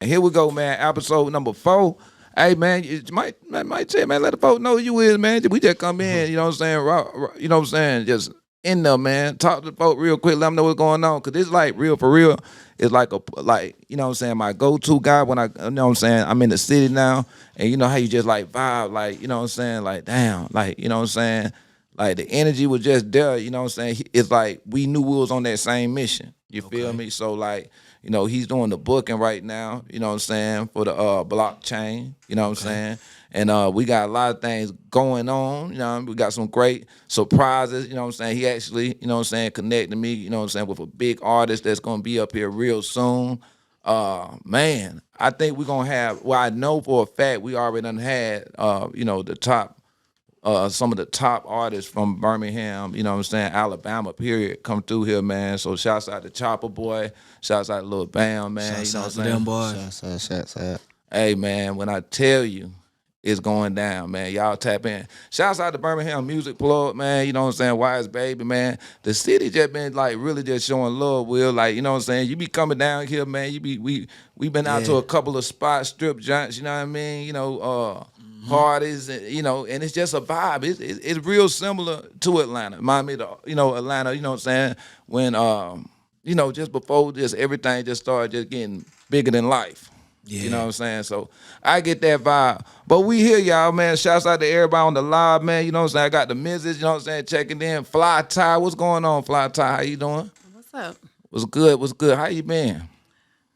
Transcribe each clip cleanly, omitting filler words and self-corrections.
And here we go, man. Episode number 4. Hey, man, you might say, man, let the folks know who you is, man. We just come in, you know what I'm saying? You know what I'm saying? Just in there, man. Talk to the folk real quick. Let them know what's going on. Because it's like real for real. It's like, you know what I'm saying? My go-to guy when you know what I'm saying? I'm in the city now. And you know how you just like vibe, like, you know what I'm saying? Like, damn, like, you know what I'm saying? Like the energy was just there, you know what I'm saying? It's like we knew we was on that same mission. You feel me? So like, you know, he's doing the booking right now, you know what I'm saying, for the BlockChain, you know what I'm saying? And we got a lot of things going on, you know, we got some great surprises, you know what I'm saying? He actually, you know what I'm saying, connected me, you know what I'm saying, with a big artist that's gonna be up here real soon. Man, I think we're gonna have, well, I know for a fact we already done had you know, the top some of the top artists from Birmingham, you know what I'm saying, Alabama, period, come through here, man. So shouts out to Chopper Boy, shouts out to Lil Bam, man. Shouts you know out what to I'm saying? them boys. Shouts out. Hey, man, when I tell you it's going down, man, y'all tap in. Shouts out to Birmingham Music Plug, man, you know what I'm saying, Wise Baby, man. The city just been, like, really just showing love, Will. Like, you know what I'm saying, you be coming down here, man, we been out to a couple of spots, strip joints, you know what I mean, you know, parties, you know, and it's just a vibe. It's real similar to Atlanta. Remind me of, you know, Atlanta, you know what I'm saying, when, you know, just before just everything just started just getting bigger than life. You know what I'm saying? So I get that vibe. But we here, y'all, man. Shouts out to everybody on the live, man. You know what I'm saying? I got the Mrs., you know what I'm saying, checking in. FlyTy, what's going on, FlyTy? How you doing? What's up? What's good? What's good? How you been?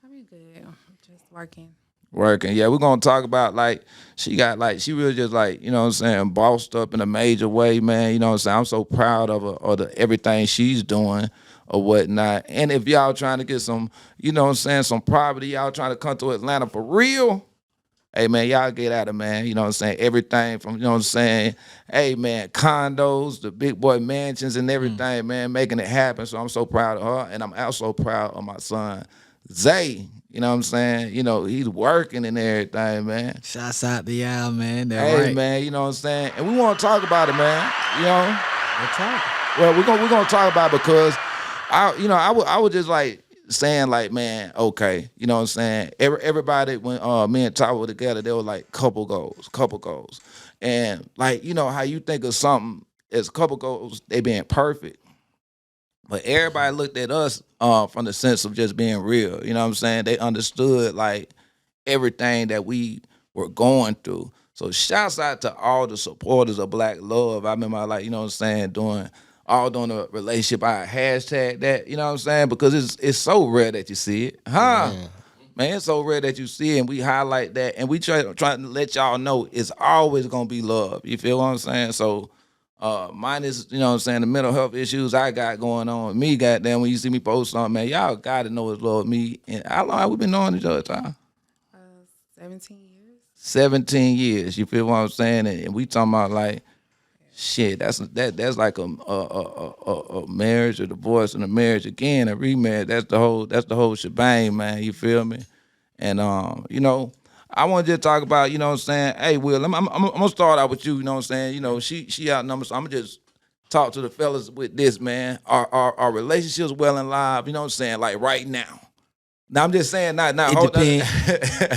I'll be good. Just working. Working. Yeah, we're gonna talk about like she really just like, you know what I'm saying, bossed up in a major way, man. You know what I'm saying? I'm so proud of her or everything she's doing or whatnot. And if y'all trying to get some, you know what I'm saying, some property, y'all trying to come to Atlanta for real, hey man, y'all get at it, man. You know what I'm saying? Everything from, you know what I'm saying, hey man, condos, the big boy mansions and everything, man, making it happen. So I'm so proud of her. And I'm also proud of my son, Zay. You know what I'm saying? You know, he's working and everything, man. Shouts out to y'all, man. That Hey right. man, you know what I'm saying? And we want to talk about it, man. You know? That's right. Well, we're gonna talk about it because I was just like saying like, man, okay, you know what I'm saying? Everybody when me and Ty were together, they were like couple goals. And like, you know how you think of something as couple goals, they being perfect. But everybody looked at us from the sense of just being real. You know what I'm saying? They understood like everything that we were going through. So shouts out to all the supporters of Black Love. I remember like, you know what I'm saying, during a relationship, I hashtag that, you know what I'm saying? Because it's so rare that you see it. Huh? Man, it's so rare that you see it, and we highlight that, and we try to let y'all know it's always gonna be love. You feel what I'm saying? So minus, you know what I'm saying, the mental health issues I got going on with me, goddamn, when you see me post something, man, y'all gotta know it's love me. And how long have we been knowing each other, Ty? 17 years. 17 years, you feel what I'm saying? And we talking about like, shit, that's like a marriage, a divorce, and a marriage again, a remarriage. That's the whole shebang, man. You feel me? And you know, I want to just talk about, you know what I'm saying. Hey, Will, I'm gonna start out with you. You know what I'm saying. You know, she outnumbered, so I'm gonna just talk to the fellas with this, man. Our relationships well and live. You know what I'm saying, like right now. Now I'm just saying, It hold on. depends.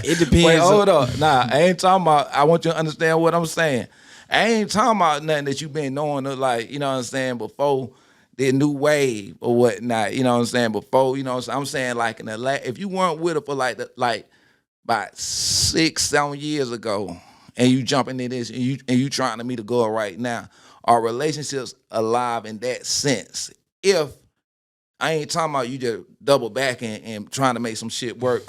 It depends. Wait, hold up. Nah, I ain't talking about. I want you to understand what I'm saying. I ain't talking about nothing that you been knowing, like, you know what I'm saying, before the new wave or whatnot. You know what I'm saying, before, you know what I'm saying, like in the if you weren't with her for like about 6-7 years ago, and you jumping in this, and you trying to meet a girl right now, our relationships alive in that sense. If I ain't talking about you just double back and trying to make some shit work.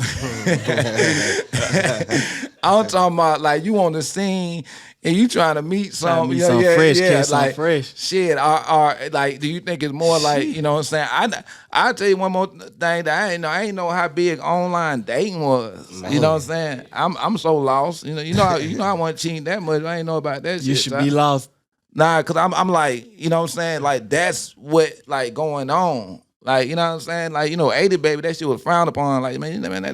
I'm talking about like you on the scene and you trying to meet some, meet some fresh, catch some like fresh. shit. Like, do you think it's more like, you know what I'm saying? I'll tell you one more thing that I ain't know how big online dating was. You know what I'm saying? I'm so lost. You know I want to cheat that much. I ain't know about that shit. You should be lost. Nah, cause I'm like, you know what I'm saying? Like that's what like going on. Like, you know what I'm saying? Like, you know, 80 baby, that shit was frowned upon. Like, man, that's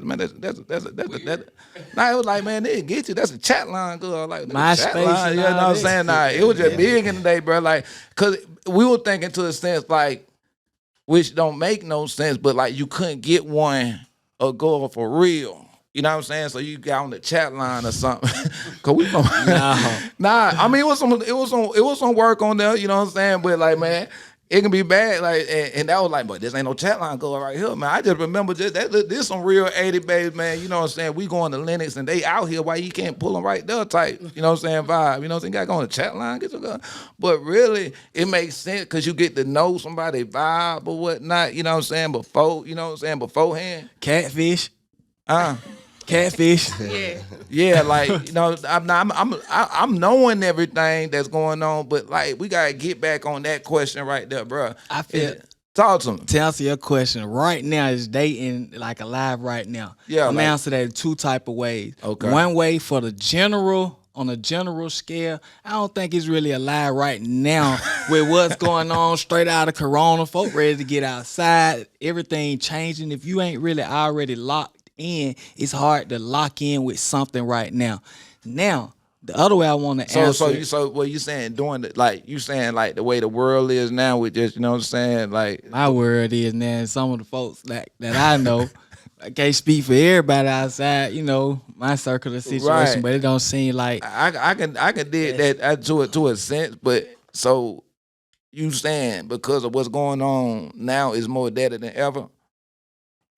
nah, it was like, man, they get you. That's a chat line, girl. Like, MySpace chat line, and you know what all I'm that. saying? Nah, it was just big in the day, bro. Like, cause we were thinking to a sense, like, which don't make no sense, but like you couldn't get one a girl for real. You know what I'm saying? So you got on the chat line or something. Cause we from No. nah. I mean, it was some work on there. You know what I'm saying? But like, man, it can be bad. Like, and that was like, but this ain't no chat line going right here, man. I just remember this some real 80 babes, man. You know what I'm saying? We going to Linux and they out here. Why you can't pull them right there type? You know what I'm saying? Vibe. You know what I'm saying? You got to go on the chat line, get your gun. But really, it makes sense because you get to know somebody vibe or whatnot. You know what I'm saying? Before, you know what I'm saying? Beforehand. Catfish. Catfish. Yeah, like, you know, I'm knowing everything that's going on, but like we gotta get back on that question right there, bro. I feel. Talk to me. To answer your question, right now is dating like alive right now. Yeah, I'm like, answer that in two type of ways. Okay. One way for the general, on a general scale, I don't think it's really alive right now with what's going on straight out of Corona. Folk ready to get outside. Everything changing. If you ain't really already locked in, it's hard to lock in with something right now. Now, the other way I want to answer. So what you saying doing the, like you saying like the way the world is now with just, you know what I'm saying, like My word is now some of the folks that I know. I can't speak for everybody outside, you know, my circle of situation, right. but it don't seem like I can dig that to a sense, but so you saying because of what's going on now is more dead than ever?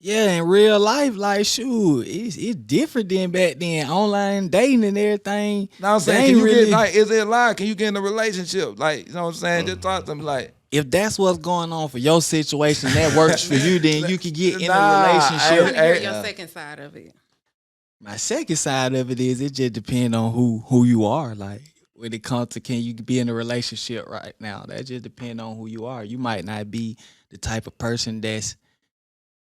yeah, in real life, like shoot, it's different than back then. Online dating and everything. Now I'm they saying, ain't can you really, get like, is it live? Can you get in a relationship? Like, you know what I'm saying? Just talk to me like. if that's what's going on for your situation, that works for you, then you can get in a I relationship. want to hear your second side of it. My second side of it is it just depends on who you are. Like when it comes to can you be in a relationship right now? That just depends on who you are. You might not be the type of person that's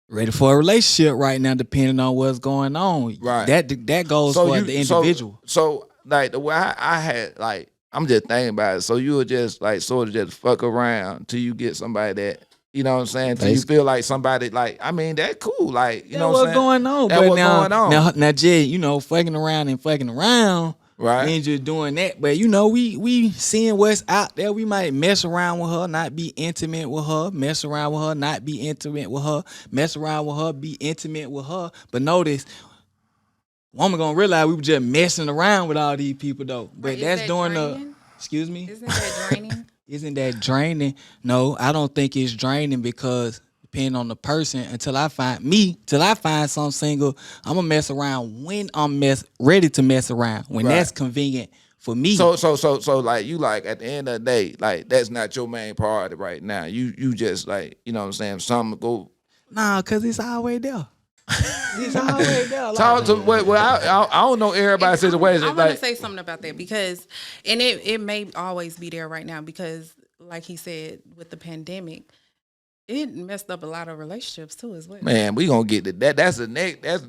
ready for a relationship right now, depending on what's going on. Right. That goes for the individual. So like the way I had like, I'm just thinking about it. So you would just like sort of just fuck around till you get somebody that, you know what I'm saying? Till you feel like somebody like, I mean, that cool. Like, you know what I'm saying? Going on. That but what's now, going on. Now, Jay, you know, fucking around, Right. ain't just doing that. But you know, we seeing what's out there. We might mess around with her, not be intimate with her. Mess around with her, not be intimate with her. Mess around with her, be intimate with her. But notice, woman gonna realize we were just messing around with all these people though. But Is that's that during draining? excuse me. Isn't that draining? Isn't that draining? No, I don't think it's draining because depending on the person, till I find some single, I'm gonna mess around when I'm ready to mess around. When that's convenient for me. So like you like at the end of the day, like that's not your main priority right now. You just like, you know what I'm saying, something go. Nah, cause it's always there. It's always there. Like, Talk to well, I don't know everybody's situation. I want like to say something about that because, and it may always be there right now because, like he said, with the pandemic, it messed up a lot of relationships too as well. man, we gonna get to that. That's the next. That's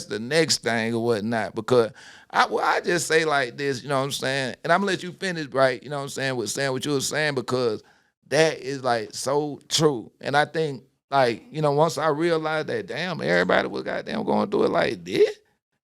the next thing or whatnot. Because I just say like this, you know what I'm saying, and I'm gonna let you finish, right? You know what I'm saying, with saying what you were saying because that is like so true. And I think like, you know, once I realized that, damn, everybody was goddamn going through it like this.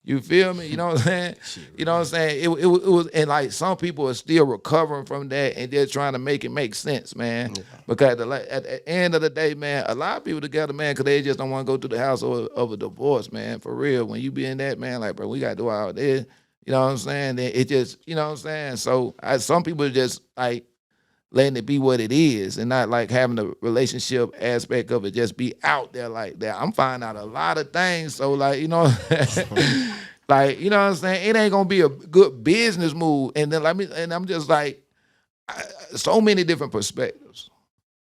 You feel me? You know what I'm saying? You know what I'm saying? It was, and like some people are still recovering from that and they're trying to make it make sense, man. Yeah. Because at the end of the day, man, a lot of people together, man, because they just don't want to go through the house of a divorce, man. For real, when you be in that, man, like, bro, we got to do all this. You know what I'm saying? Then it just, you know what I'm saying? So some people just like letting it be what it is and not like having the relationship aspect of it just be out there like that. I'm finding out a lot of things. So like, you know, like, you know what I'm saying? It ain't gonna be a good business move. And then and I'm just like, so many different perspectives.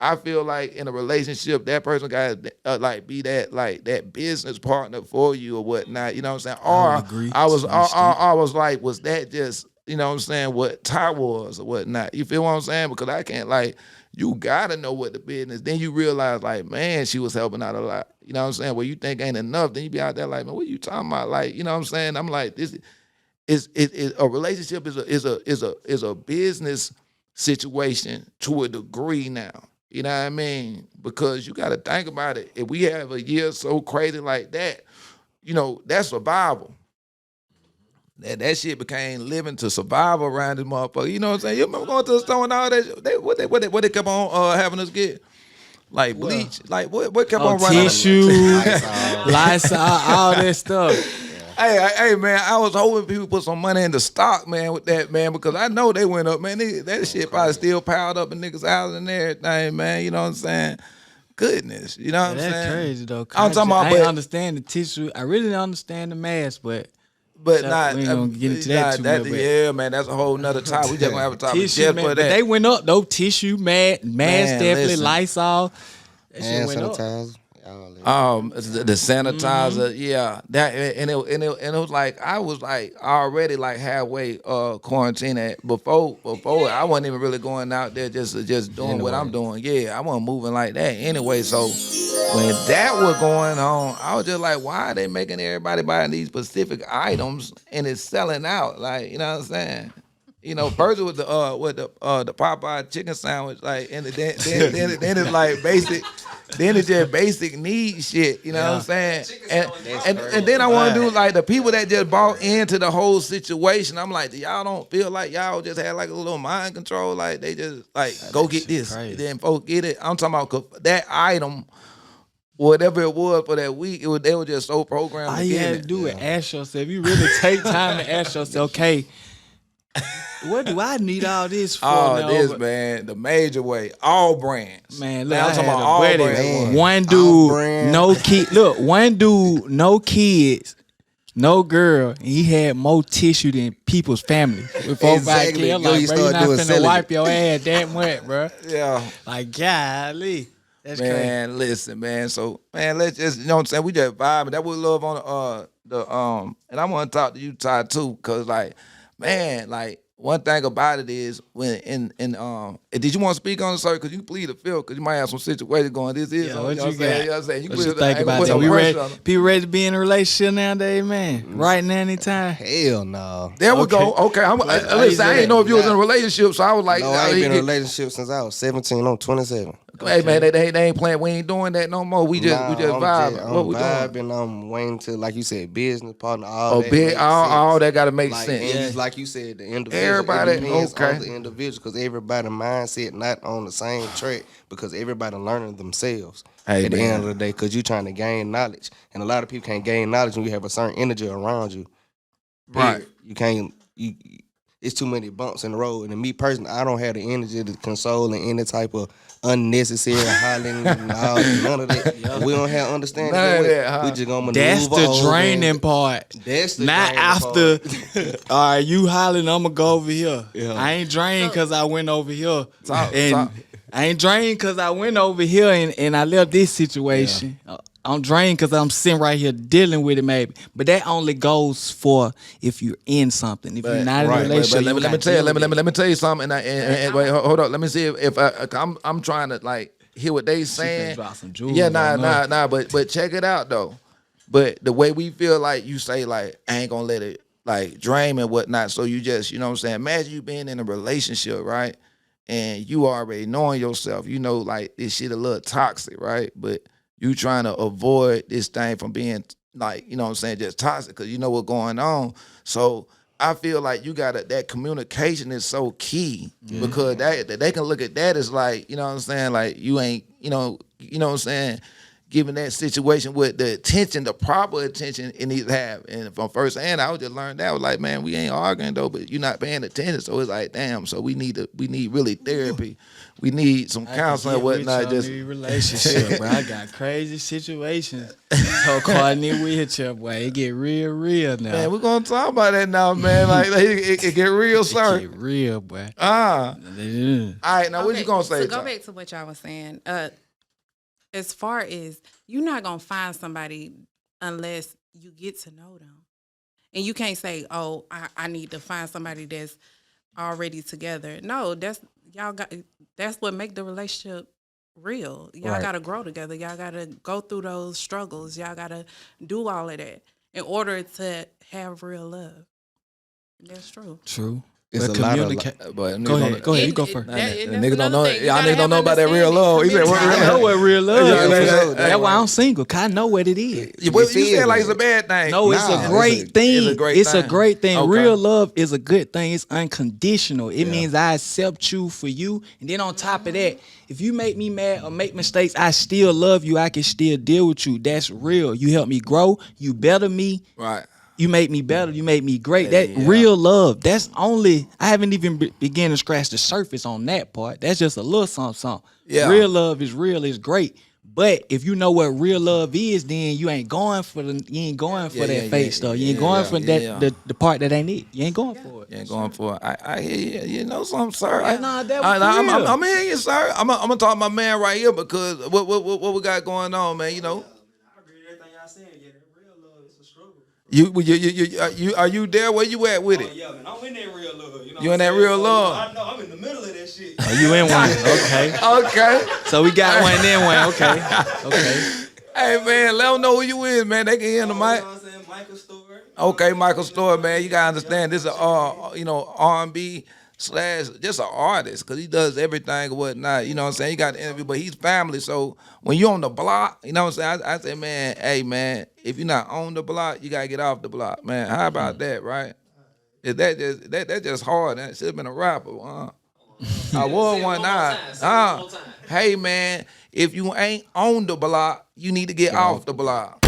I feel like in a relationship, that person got to like be that like that business partner for you or whatnot. You know what I'm saying? Or I was like, was that just, you know what I'm saying, what Ty was or whatnot? You feel what I'm saying? Because I can't like, you gotta know what the business. Then you realize like, man, she was helping out a lot. You know what I'm saying? Well, you think ain't enough, then you be out there like, man, what you talking about? Like, you know what I'm saying? I'm like, this is a relationship is a business situation to a degree now. You know what I mean? Because you got to think about it. If we have a year so crazy like that, you know, that's survival. That shit became living to survive around this motherfucker. You know what I'm saying? You remember going to the store and all that? What they kept on having us get? Like bleach, like what kept on running? Tissue, Lysol, all that stuff. Hey, man, I was hoping people put some money in the stock, man, with that, man, because I know they went up, man. That shit probably still piled up in niggas' houses and everything, man. You know what I'm saying? Goodness, you know what I'm saying? That's crazy though. I'm talking about, I ain't understand the tissue. I really don't understand the mask, but not. we ain't gonna get into that too much. Yeah, man, that's a whole nother topic. We just gonna have a topic Tissue, just man, for but that. they went up though. Tissue, mask, definitely listen. Lysol. That shit Hand went up. sanitizer. The sanitizer, yeah, that and it was like I was like already like halfway quarantine before I wasn't even really going out there just doing what I'm doing. Yeah, I wasn't moving like that anyway. So when that was going on, I was just like, why are they making everybody buy these specific items and it's selling out? Like, you know what I'm saying? You know, first it was the Popeye chicken sandwich, like, and then it's like basic. Then it's just basic need shit, you know what I'm saying? And then I want to do like the people that just bought into the whole situation. I'm like, y'all don't feel like y'all just had like a little mind control, like they just like go get this, and then folks get it. I'm talking about that item, whatever it was for that week, they were just so programmed. All you had to do is ask yourself. You really take time to ask yourself, okay, what do I need all this for? Oh, this, man, the major way. All brands. Man, look, I'm I talking had about a all buddy. brands. One dude, no kid. Look, one dude, no kids, no girl, and he had more tissue than people's family. Before Exactly. I'm like, bro, you're not finna celibate. wipe your ass that much, bro. Yeah. Like, golly. That's Man, crazy. listen, man. So, man, let's just, you know what I'm saying? We just vibing. That was love on and I want to talk to you, Ty, too, because, like, man, like, one thing about it is when did you want to speak on it, sir? Because you plead the field, because you might have some situations going. This is, Yeah, you what know you what I'm saying? got? You know what I'm saying? You What put you think about put that? some We pressure ready, on them. people ready to be in a relationship nowadays, man. Right now, anytime. Hell no. There we go. Okay, listen, I didn't know if you was in a relationship, so I was like, No, I ain't been in a relationship since I was 17. I'm 27. Hey man, they ain't playing. We ain't doing that no more. We just I'm vibing. What we doing? vibing. I'm waiting to, like you said, business partner. All that All that got to make like, sense. And just like you said, the individual. Everybody, it depends okay. on the individual, because everybody mindset not on the same track, because everybody learning themselves Hey, at the man. end of the day, because you trying to gain knowledge, and a lot of people can't gain knowledge when you have a certain energy around you. Right. You can't. It's too many bumps in the road, and me personally, I don't have the energy to console in any type of unnecessary hollering and all, none of that. We don't have understanding. None of that, huh? We just gonna maneuver. That's the over draining and- part. That's the Not draining after, part. all right, you hollering, I'm going to go over here. Yeah. I ain't drained because I went over here. Talk. I ain't drained because I went over here and I left this situation. I'm drained because I'm sitting right here dealing with it, maybe. But that only goes for if you're in something. If you're not in a relationship, But let me tell you something. And wait, hold up. Let me see if I'm trying to like hear what they saying. drop some jewels Yeah, on her. nah. But check it out though. But the way we feel, like you say, like I ain't gonna let it like drain and whatnot. So you just, you know what I'm saying. Imagine you being in a relationship, right? And you already knowing yourself. You know, like this shit a little toxic, right? But you trying to avoid this thing from being like, you know what I'm saying, just toxic, because you know what's going on. So I feel like you got that communication is so key, because that they can look at that as like, you know what I'm saying, like you ain't, you know what I'm saying, giving that situation with the attention, the proper attention it needs to have. And from first hand, I was just learned that. I was like, man, we ain't arguing though, but you're not paying attention. So it's like, damn. So we need really therapy. We need some counseling and whatnot. Just relationship, bro. I got crazy situations. So coordinate with you, boy. It get real now. man, we're gonna talk about that now, man. Like it get real, sir. It get real, boy. All right, now what you gonna say? To go Tom? back to what y'all was saying, as far as you're not gonna find somebody unless you get to know them, and you can't say, "Oh, I need to find somebody that's already together." No, that's what make the relationship real. Y'all gotta grow together. Y'all gotta go through those struggles. Y'all gotta do all of that in order to have real love. That's true. True. It's But a lot of communicate. But Go ahead. Go ahead. You go first. Niggas don't know. Y'all niggas don't know about that real love. He said, "What I real know love?" what real love Yeah, is. yeah, That's why I'm single. Cause I know what it is. You said like it's a bad thing. No, it's Nah, a great thing. It's a great It's a thing. great thing. Okay. Real love is a good thing. It's unconditional. It means I accept you for you. And then on top of that, if you make me mad or make mistakes, I still love you. I can still deal with you. That's real. You help me grow. You better me. Right. You make me better. You make me great. That real love. That's only. I haven't even begun to scratch the surface on that part. That's just a little something. Yeah. Real love is real. It's great. But if you know what real love is, then you ain't going for that fake stuff. You ain't going for that the part that ain't it. You ain't going for it. You ain't going for it. I hear you. You know something, sir. Nah, that was real. I'm hearing you, sir. I'm gonna talk to my man right here because what we got going on, man. You know. I agree with everything y'all saying. Yeah, that real love is a struggle. Are you there? Where you at with it? Yeah, man, I'm in that real love. You know You what in that I'm real saying? love? I know, I'm in the middle of that shit. Oh, you in one? Okay. Okay. So we got one then one. Okay. Hey man, let them know who you is, man. They can hear the You know mic. what I'm saying? Michael Stewart. Okay, Michael Story, man. You gotta understand this is R&B slash just an artist because he does everything and whatnot. You know what I'm saying? He got the interview, but he's family. So when you on the block, you know what I'm saying? I say, man, hey man, if you're not on the block, you gotta get off the block, man. How about that, right? Is that just hard? That should have been a rapper. I was one night. Hey man, if you ain't on the block, you need to get off the block.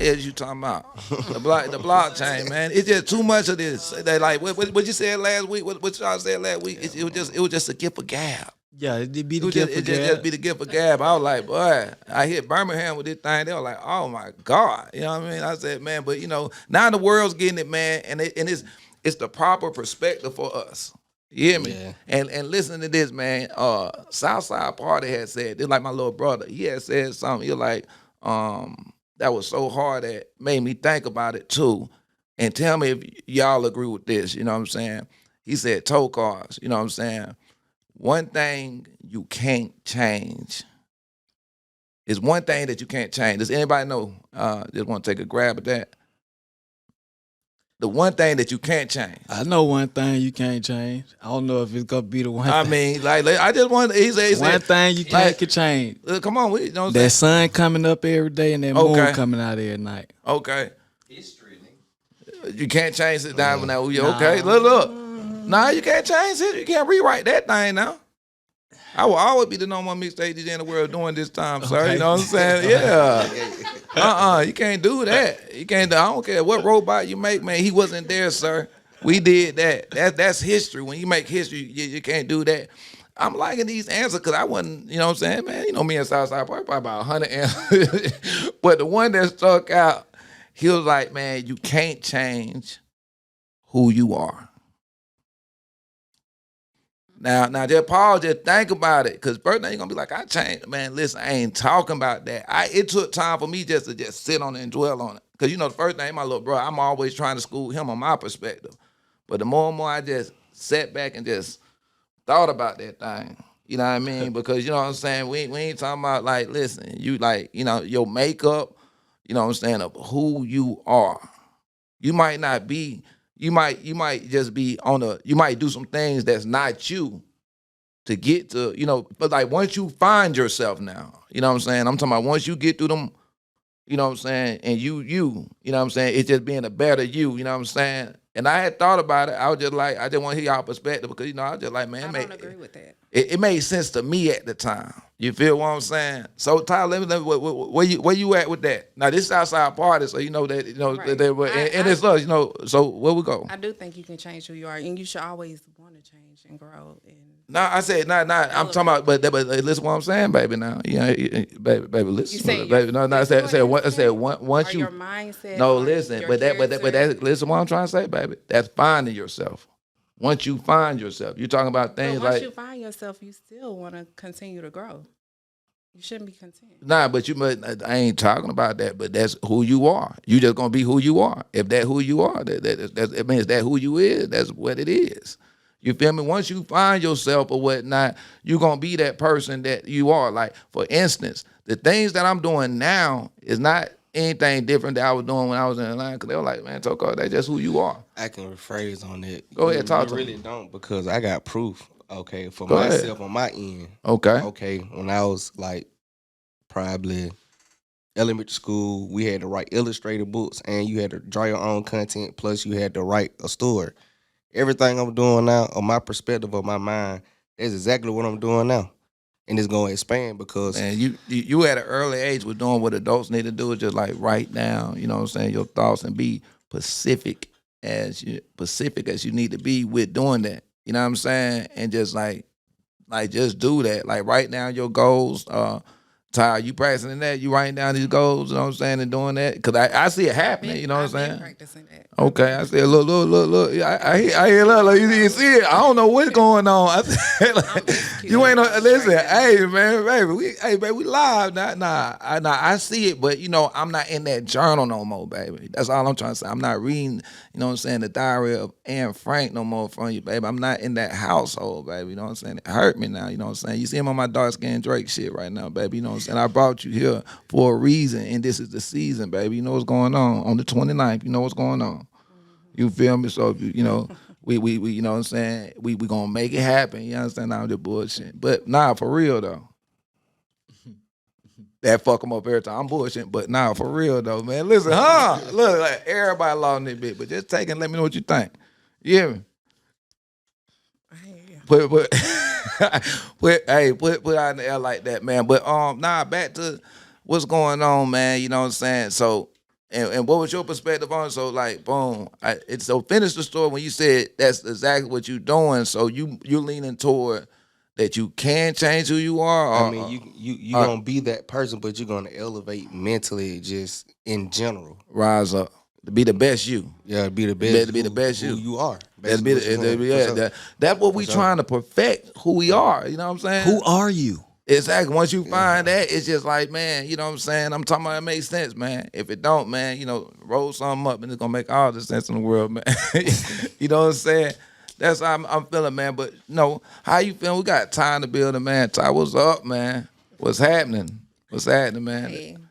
As you talking about the BlockChain, man. It's just too much of this. They like what you said last week. What y'all said last week? It was just a gift of gab. Yeah, it'd be the It gift for just be the gift of gab. I was like, boy, I hit Birmingham with this thing. They were like, oh my God, you know what I mean? I said, man, but you know, now the world's getting it, man, and it's the proper perspective for us. You hear me? Yeah. And listen to this, man. Southside Party had said, this like my little brother. He had said something. He was like, that was so hard that made me think about it too. And tell me if y'all agree with this, you know what I'm saying? He said, Tokars, you know what I'm saying? One thing you can't change is one thing that you can't change. Does anybody know? Just want to take a grab at that. The one thing that you can't change. I know one thing you can't change. I don't know if it's gonna be the one. I mean, like I just want. He said one thing you can't like, can change. Come on, you know what I'm That saying? sun coming up every day and that moon coming out every night. Okay. History, nigga. You can't change it down now. Okay, look. Nah, you can't change it. You can't rewrite that thing now. I will always be the number one mixtape DJ in the world during this time, sir. Okay. You know what I'm saying? Yeah. You can't do that. You can't. I don't care what robot you make, man. He wasn't there, sir. We did that. That's history. When you make history, you can't do that. I'm liking these answers because I wasn't, you know what I'm saying, man. You know me and Southside Park, probably about 100 answers. But the one that stuck out, he was like, man, you can't change who you are. Now, just pause, just think about it, because first thing you're gonna be like, I changed, man. Listen, I ain't talking about that. It took time for me just to sit on it and dwell on it, because you know the first thing, my little bro, I'm always trying to school him on my perspective, but the more and more I just sat back and just thought about that thing, you know what I mean? Because you know what I'm saying, we ain't talking about like, listen, you like, you know, your makeup, you know what I'm saying, of who you are. You might not be. You might just be you might do some things that's not you to get to, you know, but like once you find yourself now, you know what I'm saying? I'm talking about once you get through them, you know what I'm saying, and you know what I'm saying, it's just being a better you know what I'm saying? And I had thought about it. I was just like, I just want to hear y'all perspective because, you know, I was just like, man, I don't agree with that. It made sense to me at the time. You feel what I'm saying? So Tyler, let me where you at with that? Now this is outside party, so you know that Right. and it's us, you know. So where we go? I do think you can change who you are, and you should always want to change and grow. And No, I said not. I'm talking about, but listen, what I'm saying, baby. Now, baby, listen, You saying baby. No, I said once or you. your mindset. No, or listen, your but character. that listen, what I'm trying to say, baby. That's finding yourself. Once you find yourself, you're talking about But things once like you find yourself, you still want to continue to grow. You shouldn't be content. nah, but I ain't talking about that. But that's who you are. You just gonna be who you are. If that's who you are, that means that who you is. That's what it is. You feel me? Once you find yourself or whatnot, you're gonna be that person that you are. Like for instance, the things that I'm doing now is not anything different that I was doing when I was in Atlanta? Because they were like, man, Tokars, that's just who you are. I can rephrase on that. Go ahead, talk to You me. really don't because I got proof. Okay, for Go ahead. myself on my end. Okay. Okay, when I was like probably elementary school, we had to write illustrated books and you had to draw your own content. Plus, you had to write a story. Everything I'm doing now, on my perspective of my mind, that's exactly what I'm doing now, and it's gonna expand because Man, you at an early age was doing what adults need to do, is just like write down, you know what I'm saying, your thoughts and be specific as you need to be with doing that. You know what I'm saying? And just like just do that. Like write down your goals. Ty, you practicing that? You writing down these goals, you know what I'm saying, and doing that? Because I see it happening, you know what I'm I've been saying? practicing that. Okay, I said, look. I hear, look, you see it. I don't know what's going on. I said, like, you ain't no, listen, hey, man, baby, we live. I see it, but, you know, I'm not in that journal no more, baby. That's all I'm trying to say. I'm not reading, you know what I'm saying, the diary of Anne Frank no more from you, baby. I'm not in that household, baby, you know what I'm saying? It hurt me now, you know what I'm saying? You see him on my dark-skinned Drake shit right now, baby, you know what I'm saying? I brought you here for a reason, and this is the season, baby. You know what's going on the 29th. You know what's going on. You feel me? So, you know, we you know what I'm saying? We gonna make it happen. You understand? I'm just bullshit. But nah, for real though. That fuck them up every time. I'm bullshitting, but nah, for real though, man. Listen, look, like everybody lost this bit, but just take it and let me know what you think. You hear me? I hear you. Put out in the air like that, man. But back to what's going on, man. You know what I'm saying? So, and what was your perspective on it? So, like, boom. So finish the story when you said that's exactly what you're doing. So you're leaning toward that you can change who you are. Or, I mean, you gonna be that person, but you're gonna elevate mentally, just in general. rise up to be the best you. Yeah, be the best. Be the best who you. you are. That's Basically, that's what we trying to perfect who we are. You know what I'm saying? Who are you? Exactly. Once you find that, it's just like, man, you know what I'm saying? I'm talking about it makes sense, man. If it don't, man, you know, roll something up and it's gonna make all the sense in the world, man. You know what I'm saying? That's how I'm feeling, man. But no, how you feeling? We got time to build a man. Ty, what's up, man? What's happening? What's happening, man?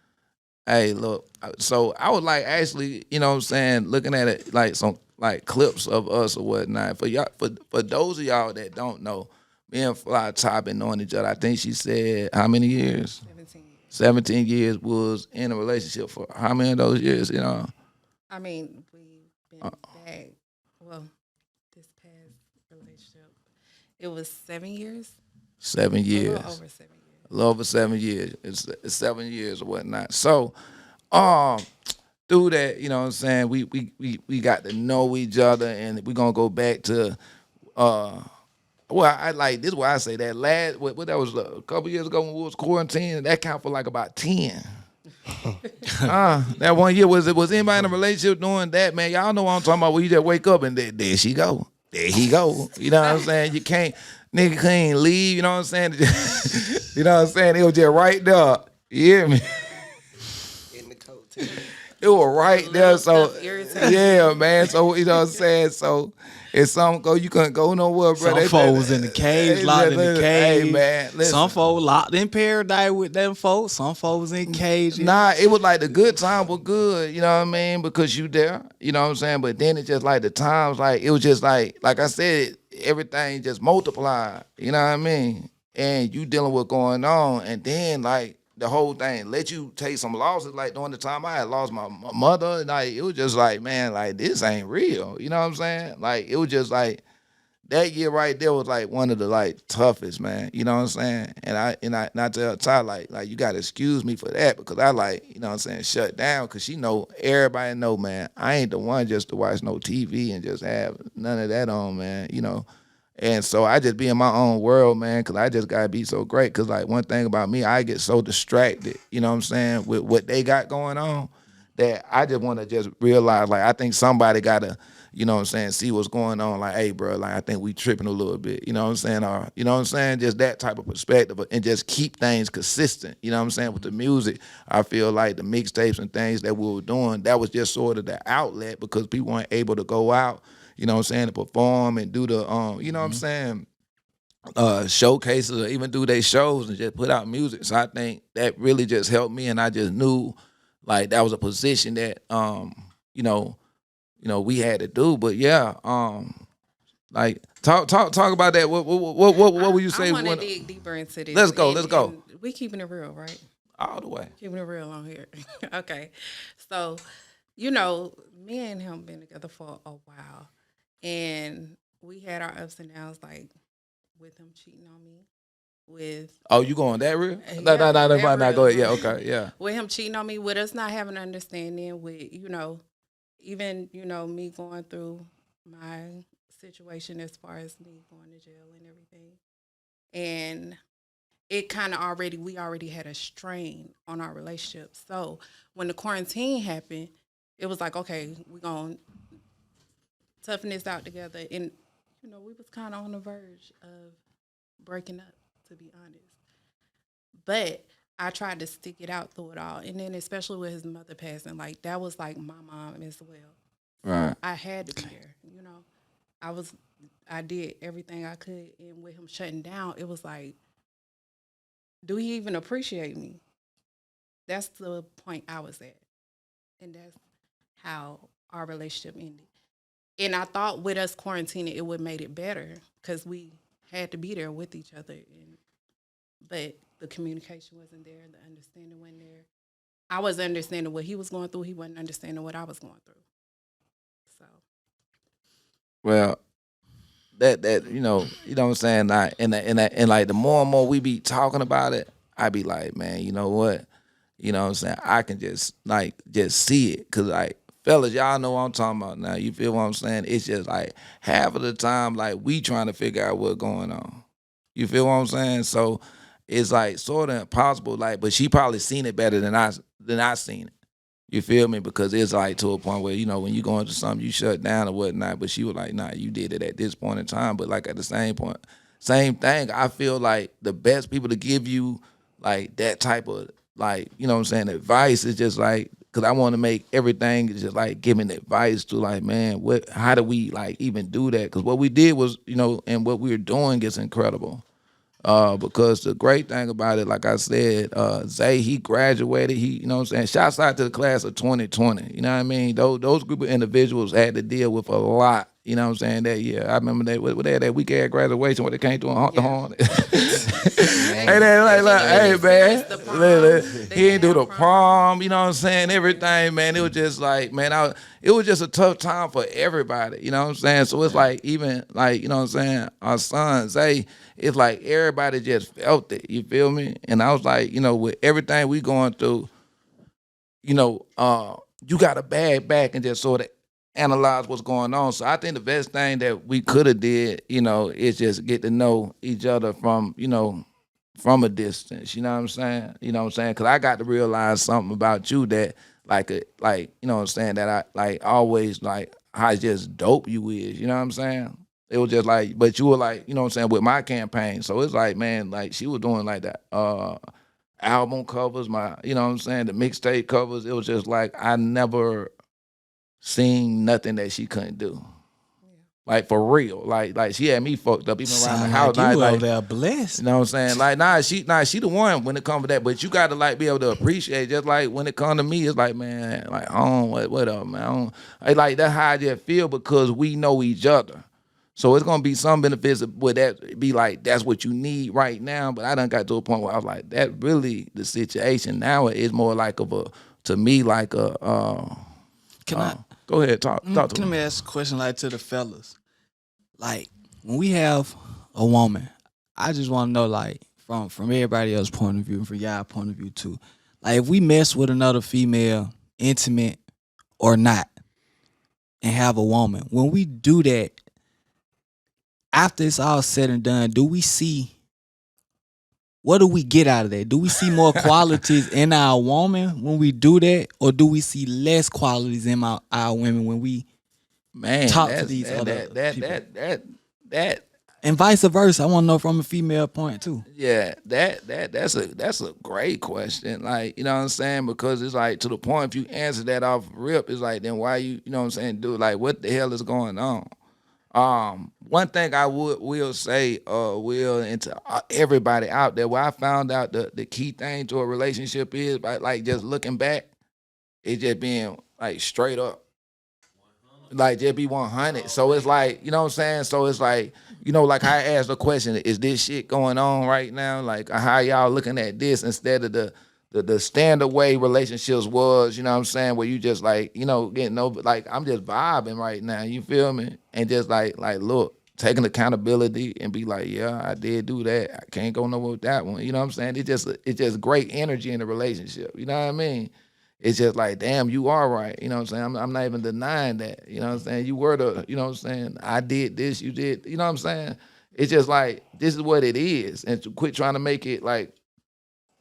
Hey, look. So I was like actually, you know what I'm saying, looking at it like some like clips of us or whatnot. For y'all, for those of y'all that don't know, me and FlyTy been knowing each other. I think she said how many years? 17 years. 17 years. Was in a relationship for how many of those years? You know. I mean, we've been back. Well, this past relationship, it was 7 years. 7 years. A little over 7 years. A little over 7 years. It's 7 years or whatnot. So, through that, you know what I'm saying, we got to know each other, and we're gonna go back to well, I like this. Why I say that last what that was a couple years ago when we was quarantined. That count for like about 10. That 1 year was anybody in a relationship doing that, man? Y'all know what I'm talking about. Where you just wake up and there she go, there he go. You know what I'm saying? You can't can't leave. You know what I'm saying? You know what I'm saying? It was just right there. You hear me? in the coat too. It was right there. So stuff irritating. yeah, man. So you know what I'm saying? So if something go, you couldn't go nowhere, bro. Some folks in the cage, locked in the cage. Hey, man, listen. Some folks locked in paradise with them folks. Some folks in cages. Nah, it was like the good time was good, you know what I mean? Because you there, you know what I'm saying? But then it's just like the times, like it was just like I said, everything just multiplied, you know what I mean? And you dealing with what's going on, and then like the whole thing let you take some losses. Like during the time I had lost my mother, and like it was just like, man, like this ain't real, you know what I'm saying? Like it was just like that year right there was like one of the like toughest, man. You know what I'm saying? And I tell Ty like you gotta excuse me for that because I like, you know what I'm saying, shut down because she know everybody know, man, I ain't the one just to watch no TV and just have none of that on, man, you know. And so I just be in my own world, man, because I just gotta be so great. Because like one thing about me, I get so distracted, you know what I'm saying, with what they got going on, that I just want to just realize, like, I think somebody gotta, you know what I'm saying, see what's going on. Like, hey, bro, like I think we tripping a little bit, you know what I'm saying, or you know what I'm saying, just that type of perspective, and just keep things consistent, you know what I'm saying. With the music, I feel like the mixtapes and things that we were doing, that was just sort of the outlet because people weren't able to go out, you know what I'm saying, to perform and do the, you know what I'm saying, showcases or even do their shows and just put out music. So I think that really just helped me, and I just knew, like that was a position that you know, we had to do. But yeah, like talk about that. What would you say? I want to when- dig deeper into this. Let's go, let's go. and we keeping it real, right? all the way. Keeping it real on here. Okay. So, you know, me and him been together for a while. And we had our ups and downs, like with him cheating on me. With Oh, you going that real? Yeah, No, that go ahead. real. Yeah, okay, yeah. with him cheating on me, with us not having an understanding, with, you know, even, you know, me going through my situation as far as me going to jail and everything. And it kind of we already had a strain on our relationship. So when the quarantine happened, it was like, okay, we're going to toughen this out together. And, you know, we was kind of on the verge of breaking up, to be honest. But I tried to stick it out through it all. And then especially with his mother passing, like that was like my mom as well. Right. I had to be there, you know. I did everything I could. And with him shutting down, it was like, do he even appreciate me? That's the point I was at. And that's how our relationship ended. And I thought with us quarantining, it would make it better because we had to be there with each other. But the communication wasn't there. The understanding wasn't there. I was understanding what he was going through. He wasn't understanding what I was going through. So. Well, that you know what I'm saying. Like, and like the more and more we be talking about it, I be like, man, you know what? You know what I'm saying? I can just see it, cause like fellas, y'all know what I'm talking about now. You feel what I'm saying? It's just like half of the time, like we trying to figure out what's going on. You feel what I'm saying? So it's like sort of impossible. Like, but she probably seen it better than I seen it. You feel me? Because it's like to a point where, you know, when you go into something, you shut down or whatnot. But she was like, nah, you did it at this point in time. But like at the same point, same thing. I feel like the best people to give you like that type of like, you know what I'm saying, advice is just like, because I want to make everything just like giving advice to like, man, how do we like even do that? Because what we did was, you know, and what we were doing is incredible. Because the great thing about it, like I said, Zay, he graduated. He, you know what I'm saying? Shouts out to the class of 2020. You know what I mean? Those group of individuals had to deal with a lot. You know what I'm saying? That year. I remember they had that week at graduation where they came through and honked the horn. Hey, hey, man. He didn't do the prom, you know what I'm saying? Everything, man. It was just like, man, it was just a tough time for everybody. You know what I'm saying? So it's like, even like, you know what I'm saying? Our son, Zay, it's like everybody just felt it. You feel me? And I was like, you know, with everything we going through, you know, you got to bag back and just sort of analyze what's going on. So I think the best thing that we could have did, you know, is just get to know each other from, you know, from a distance. You know what I'm saying? You know what I'm saying? Because I got to realize something about you that, like, you know what I'm saying, that I, like, always, like, how just dope you is. You know what I'm saying? It was just like, but you were like, you know what I'm saying, with my campaign. So it's like, man, like, she was doing like that album covers, you know what I'm saying, the mixtape covers. It was just like, I never seen nothing that she couldn't do. Like, for real. Like she had me fucked up even around the house. Like you like, over there blessed. You know what I'm saying? Like, she the one when it comes to that. But you got to, like, be able to appreciate, just like when it comes to me, it's like, man, like, what up, man? Like, that's how I just feel, because we know each other. So it's going to be some benefits with that, be like, that's what you need right now. But I done got to a point where I was like, that really the situation now is more like to me, like a, Can I? Go ahead, talk to Can me. I ask a question like to the fellas? Like, when we have a woman, I just want to know, like, from everybody else's point of view, from y'all point of view too. Like, if we mess with another female, intimate or not, and have a woman, when we do that, after it's all said and done, what do we get out of that? Do we see more qualities in our woman when we do that, or do we see less qualities in our women when we talk to these other people? That and vice versa? I want to know from a female point too. Yeah, that's a great question. Like, you know what I'm saying? Because it's like, to the point, if you answer that off rip, it's like, then why you know what I'm saying, do it? Like, what the hell is going on? One thing I will say, and to everybody out there, where I found out the key thing to a relationship is, like just looking back, it just being like straight up. Like just be 100. So it's like, you know what I'm saying? So it's like, you know, like I asked the question, is this shit going on right now? Like how y'all looking at this instead of the standard way relationships was, you know what I'm saying, where you just like, you know, getting over, like I'm just vibing right now, you feel me? And just like look, taking accountability and be like, yeah, I did do that. I can't go nowhere with that one. You know what I'm saying? It's just great energy in the relationship. You know what I mean? It's just like, damn, you are right. You know what I'm saying? I'm not even denying that. You know what I'm saying? You were you know what I'm saying? I did this, you did. You know what I'm saying? It's just like, this is what it is. And to quit trying to make it like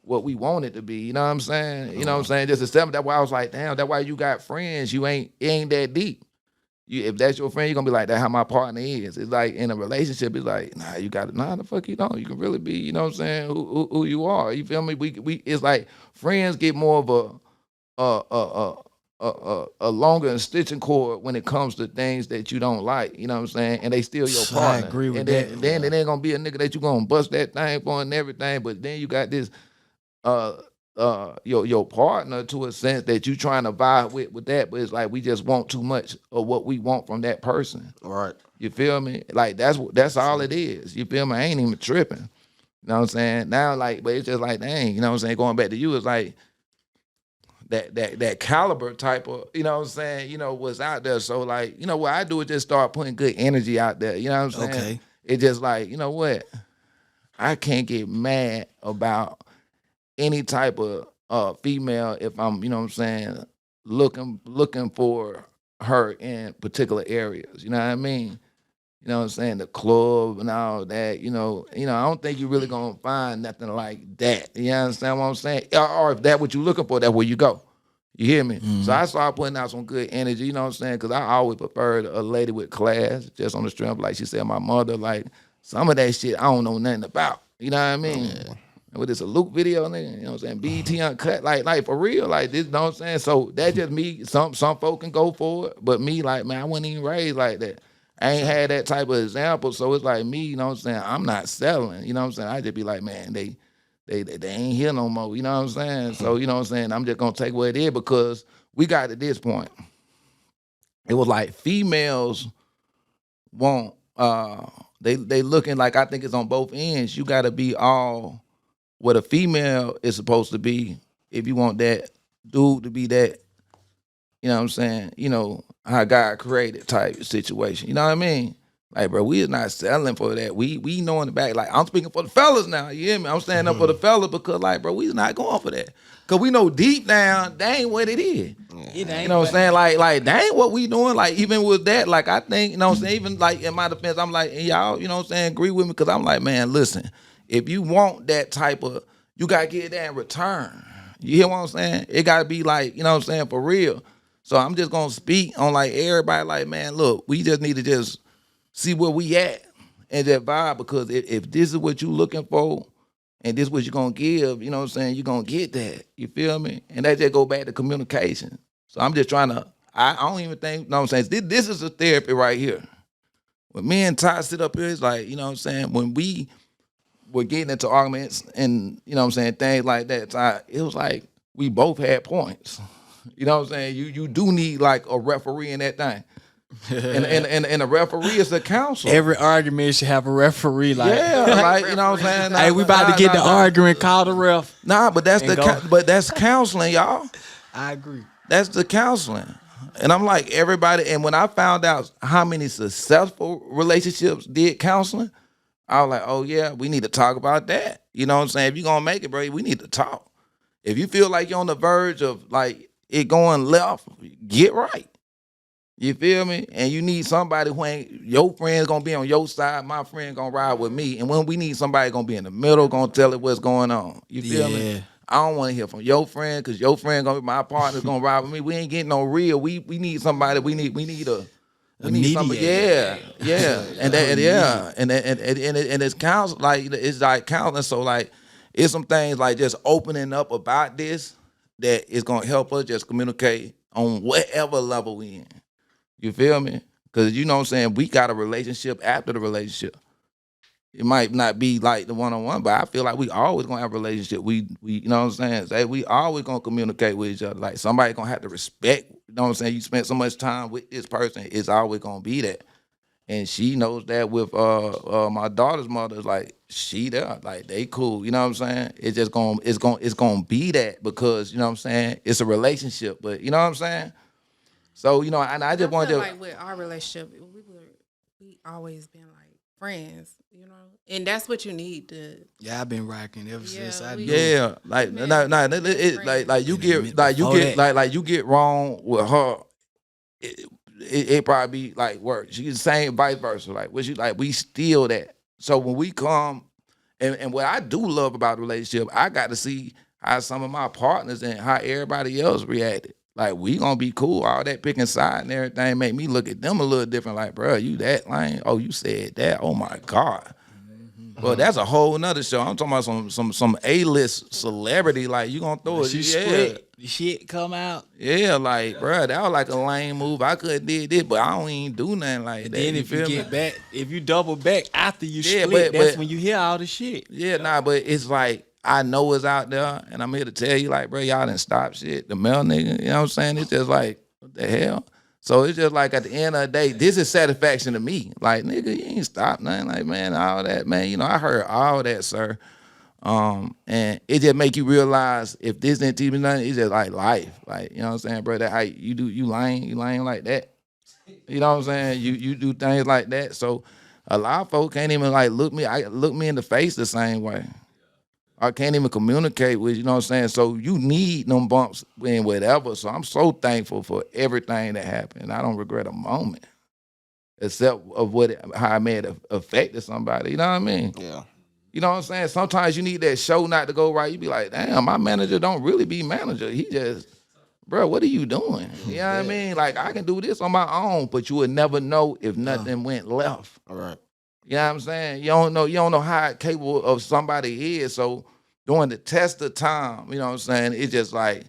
what we want it to be. You know what I'm saying? You know what I'm saying? Just accept it. That's why I was like, damn, that's why you got friends. It ain't that deep. If that's your friend, you're gonna be like, that's how my partner is. It's like in a relationship, it's like, nah, the fuck you don't. You can really be, you know what I'm saying, who you are. You feel me? We it's like friends get more of a longer stitching cord when it comes to things that you don't like. You know what I'm saying? And they still your partner. I agree with and that. then it ain't gonna be a nigga that you gonna bust that thing for and everything. But then you got this your partner to a sense that you trying to vibe with that, but it's like we just want too much of what we want from that person. Right. You feel me? Like that's all it is. You feel me? I ain't even tripping. You know what I'm saying? Now like, but it's just like, dang, you know what I'm saying? Going back to you, it's like that caliber type of, you know what I'm saying, you know, what's out there. So like, you know what I do is just start putting good energy out there. You know what I'm saying? Okay. It's just like, you know what? I can't get mad about any type of female if I'm, you know what I'm saying, looking for her in particular areas. You know what I mean? You know what I'm saying? The club and all that, you know, I don't think you're really gonna find nothing like that. You understand what I'm saying? Or if that's what you're looking for, that's where you go. You hear me? Mm-hmm. So I started putting out some good energy, you know what I'm saying? Because I always preferred a lady with class, just on the strength, like she said, my mother, like some of that shit I don't know nothing about. You know what I mean? Yeah. With this a Luke video, nigga, you know what I'm saying? BET Uncut, like for real, like this, you know what I'm saying? So that's just me. Some folk can go for it, but me, like, man, I wasn't even raised like that. I ain't had that type of example, so it's like me, you know what I'm saying? I'm not selling, you know what I'm saying? I just be like, man, they ain't here no more, you know what I'm saying? So, you know what I'm saying? I'm just gonna take what it is because we got to this point. It was like females want, they looking like, I think it's on both ends. You gotta be all what a female is supposed to be if you want that dude to be that, you know what I'm saying, you know, how God created type situation. You know what I mean? Like, bro, we is not selling for that. We know in the back, like, I'm speaking for the fellas now, you hear me? I'm standing up for the fellas because, like, bro, we is not going for that. Because we know deep down, that ain't what it is. It ain't. You know what I'm saying? Like that ain't what we doing. Like, even with that, like, I think, you know what I'm saying, even, like, in my defense, I'm like, y'all, you know what I'm saying, agree with me? Because I'm like, man, listen, if you want that type of, you got to get that in return. You hear what I'm saying? It got to be, like, you know what I'm saying, for real. So I'm just going to speak on, like, everybody, like, man, look, we just need to just see where we at and just vibe, because if this is what you looking for and this is what you're going to give, you know what I'm saying, you're going to get that. You feel me? And that just go back to communication. So I'm just trying to, I don't even think, you know what I'm saying, this is a therapy right here. When me and Ty sit up here, it's like, you know what I'm saying, when we were getting into arguments and, you know what I'm saying, things like that, Ty, it was like we both had points. You know what I'm saying? You do need like a referee in that thing. and a referee is a counselor. Every argument should have a referee. Like, Yeah, like, you know what I'm saying? hey, we about to get the argument. Call the ref. Nah, but that's And go. but that's counseling, y'all. I agree. That's the counseling. And I'm like, everybody, and when I found out how many successful relationships did counseling, I was like, oh yeah, we need to talk about that. You know what I'm saying? If you're gonna make it, bro, we need to talk. If you feel like you're on the verge of like it going left, get right. You feel me? And you need somebody who ain't, your friend's gonna be on your side, my friend gonna ride with me. And when we need somebody gonna be in the middle, gonna tell it what's going on. You feel me? I don't wanna hear from your friend, cause your friend gonna be, my partner's gonna ride with me. We ain't getting no real. We need somebody, we need somebody. Yeah. And that, and it's counsel, like it's like counseling. So like it's some things like just opening up about this that is gonna help us just communicate on whatever level we in. You feel me? Because you know what I'm saying, we got a relationship after the relationship. It might not be like the one-on-one, but I feel like we always gonna have a relationship. We you know what I'm saying? Say we always gonna communicate with each other. Like somebody gonna have to respect, you know what I'm saying? You spent so much time with this person, it's always gonna be that. And she knows that with my daughter's mother, like she there, like they cool, you know what I'm saying? It's gonna be that because, you know what I'm saying, it's a relationship, but you know what I'm saying? So, you know, and I just wanted feel to like with our relationship, we always been like friends, you know, and that's what you need to. Yeah, I've been rocking ever since I we- knew. yeah, like Man, like you In a get minute like you before get that. like you get wrong with her. It probably be like work. She's the same, vice versa. Like what you like, we steal that. So when we come, and what I do love about the relationship, I got to see how some of my partners and how everybody else reacted. Like we gonna be cool. All that picking side and everything make me look at them a little different. Like, bro, you that lame? Oh, you said that? Oh my God. Well, that's a whole nother show. I'm talking about some A-list celebrity. Like you gonna throw it? She Yeah, split, the shit come out. yeah. Like, bro, that was like a lame move. I could have did this, but I don't even do nothing like And that. then if you feel me? get back, if you double back after you Yeah, split, but- that's but- when you hear all the shit. Yeah, nah, but it's like I know it's out there, and I'm here to tell you, like, bro, y'all didn't stop shit. The male nigga, you know what I'm saying? It's just like, what the hell? So it's just like at the end of the day, this is satisfaction to me. Like, nigga, you ain't stopped nothing. Like, man, all that, man. You know, I heard all that, sir. And it just make you realize if this didn't teach me nothing, it's just like life. Like, you know what I'm saying, bro? That how you lame like that. You know what I'm saying? You do things like that. So a lot of folks can't even like look me in the face the same way. I can't even communicate with you, know what I'm saying? So you need them bumps in whatever. So I'm so thankful for everything that happened. I don't regret a moment. Except of how it may have affected somebody. You know what I mean? Yeah. You know what I'm saying? Sometimes you need that show not to go right. You be like, damn, my manager don't really be manager. He just, bro, what are you doing? You know what I mean? Like, I can do this on my own, but you would never know if nothing went left. All right. You know what I'm saying? You don't know how capable of somebody is. So during the test of time, you know what I'm saying? It's just like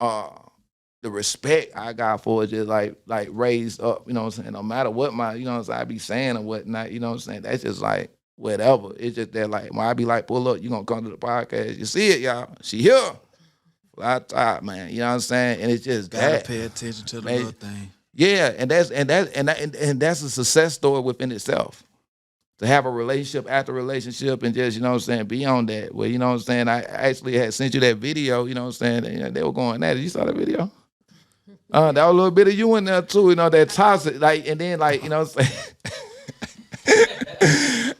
the respect I got for it just like raised up, you know what I'm saying? No matter what you know what I'm saying, I be saying or whatnot, you know what I'm saying? That's just like whatever. It's just that like when I be like, pull up, you gonna come to the podcast. You see it, y'all. She here. FlyTy, man. You know what I'm saying? And it's just Gotta that. pay attention to the Man. little thing. Yeah, and that's a success story within itself. To have a relationship after relationship and just, you know what I'm saying, be on that. Well, you know what I'm saying, I actually had sent you that video, you know what I'm saying, they were going at it. You saw that video? That was a little bit of you in there too, you know, that toxic, like, and then like, you know what I'm saying?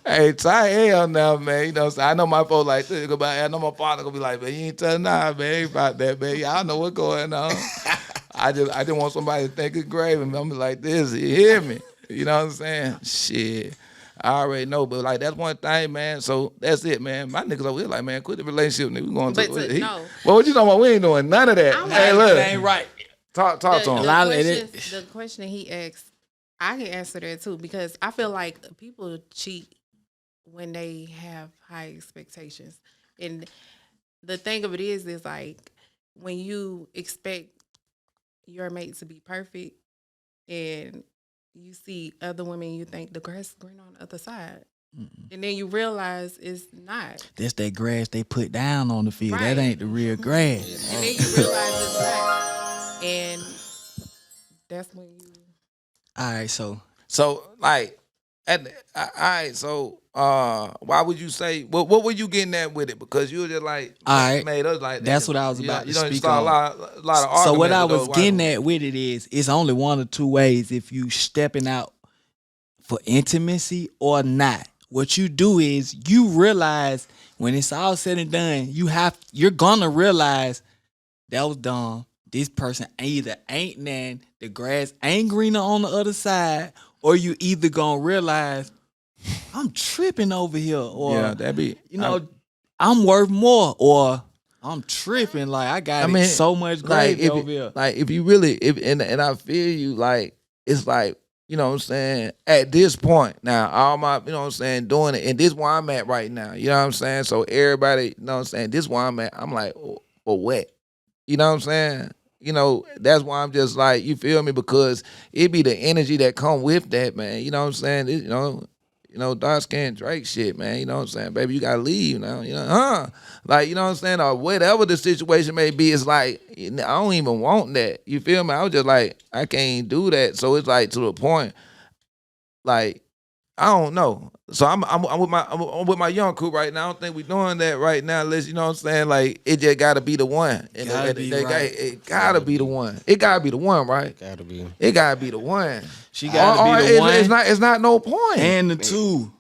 Hey, Ty, hell now, man. You know what I'm saying? I know my folks like this. I know my partner gonna be like, man, you ain't telling nah, man, ain't about that, man. Y'all know what's going on. I just want somebody to think it's grave and I'm like this. You hear me? You know what I'm saying? Shit. I already know, but like that's one thing, man. So that's it, man. My niggas over here like, man, quit the relationship, nigga. We going But to no. Well, what you talking about? We ain't doing none of that. I'm Hey, like, look. That ain't right. Talk to him. A lot of the question he asked, I can answer that too because I feel like people cheat when they have high expectations. And the thing of it is like when you expect your mate to be perfect and you see other women, you think the grass is green on the other side. And then you realize it's not. That's that grass they put down on the field. Right. That ain't the real grass. And then you realize it's not. And that's when you... All right, so like, all right, so why would you say, what were you getting at with it? Because you were just like, All right. made us like that. That's what I was about to you know, you speak saw on. a lot of arguments. So what I with those was white getting women. at with it is it's only one or two ways if you stepping out for intimacy or not. What you do is you realize when it's all said and done, you're gonna realize that was dumb. This person either ain't nan, the grass ain't greener on the other side, or you either gonna realize I'm tripping over here, or Yeah, that be, you know, I'm worth more, or I'm tripping. Like I got so much gravy over here. Like if you really, and I feel you, like it's like, you know what I'm saying, at this point now, all my, you know what I'm saying, doing it, and this where I'm at right now, you know what I'm saying? So everybody, you know what I'm saying, this where I'm at, I'm like, for what? You know what I'm saying? You know, that's why I'm just like, you feel me? Because it be the energy that come with that, man. You know what I'm saying? You know, you know, dark skinned Drake shit, man. You know what I'm saying? Baby, you gotta leave now. You know, like, you know what I'm saying? Or whatever the situation may be, it's like, I don't even want that. You feel me? I was just like, I can't do that. So it's like to the point, like, I don't know. So I'm with my young crew right now. I don't think we doing that right now. Unless, you know what I'm saying, like, it just gotta be the one. And Gotta be right. it gotta be the one. It gotta be the one, right? Gotta be. It gotta be the one. She gotta be the one. It's not no point. And the two.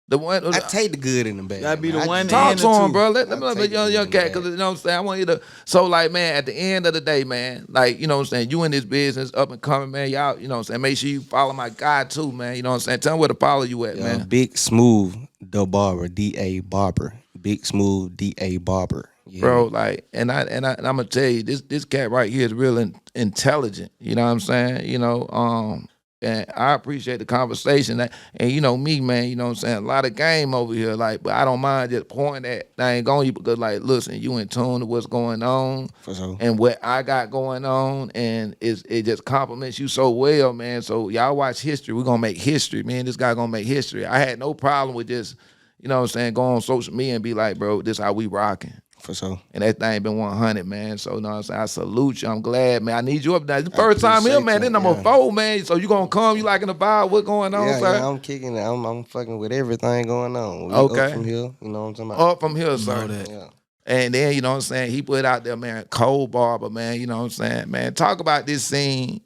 The one. I take the good in the bad. Gotta be the man. one Talk and to the him, two. bro. Let I'll the take young it cat, in because the you know what I'm saying. I want you to. So like, man, at the end of the day, man, like, you know what I'm saying, you in this business, up and coming, man. Y'all, you know what I'm saying. Make sure you follow my guy too, man. You know what I'm saying. Tell him where to follow you at, man. Big Smoove, the barber, D.A. Barber. Big Smoove, D.A. Barber. Yeah. Bro, like, and I'm gonna tell you, this cat right here is real intelligent. You know what I'm saying? You know, and I appreciate the conversation. And you know me, man. You know what I'm saying? A lot of game over here, like, but I don't mind just pointing that thing on you because, like, listen, you in tune to what's going on For sure. and what I got going on, and it just compliments you so well, man. So y'all watch history. We're gonna make history, man. This guy gonna make history. I had no problem with just, you know what I'm saying, go on social media and be like, bro, this how we rocking. For sure. And that thing been 100, man. So, you know what I'm saying? I salute you. I'm glad, man. I need you up there. It's the first time here, appreciate man. This you, number yeah. 4, man. So you gonna come? You liking the vibe? What going on, Yeah, sir? yeah, I'm kicking it. I'm fucking with everything going on. We Okay. Up from here, you know what I'm talking about? Up from here, sir. that. Yeah. And then, you know what I'm saying, he put out there, man, Cold Barber, man. You know what I'm saying? Man, talk about this scene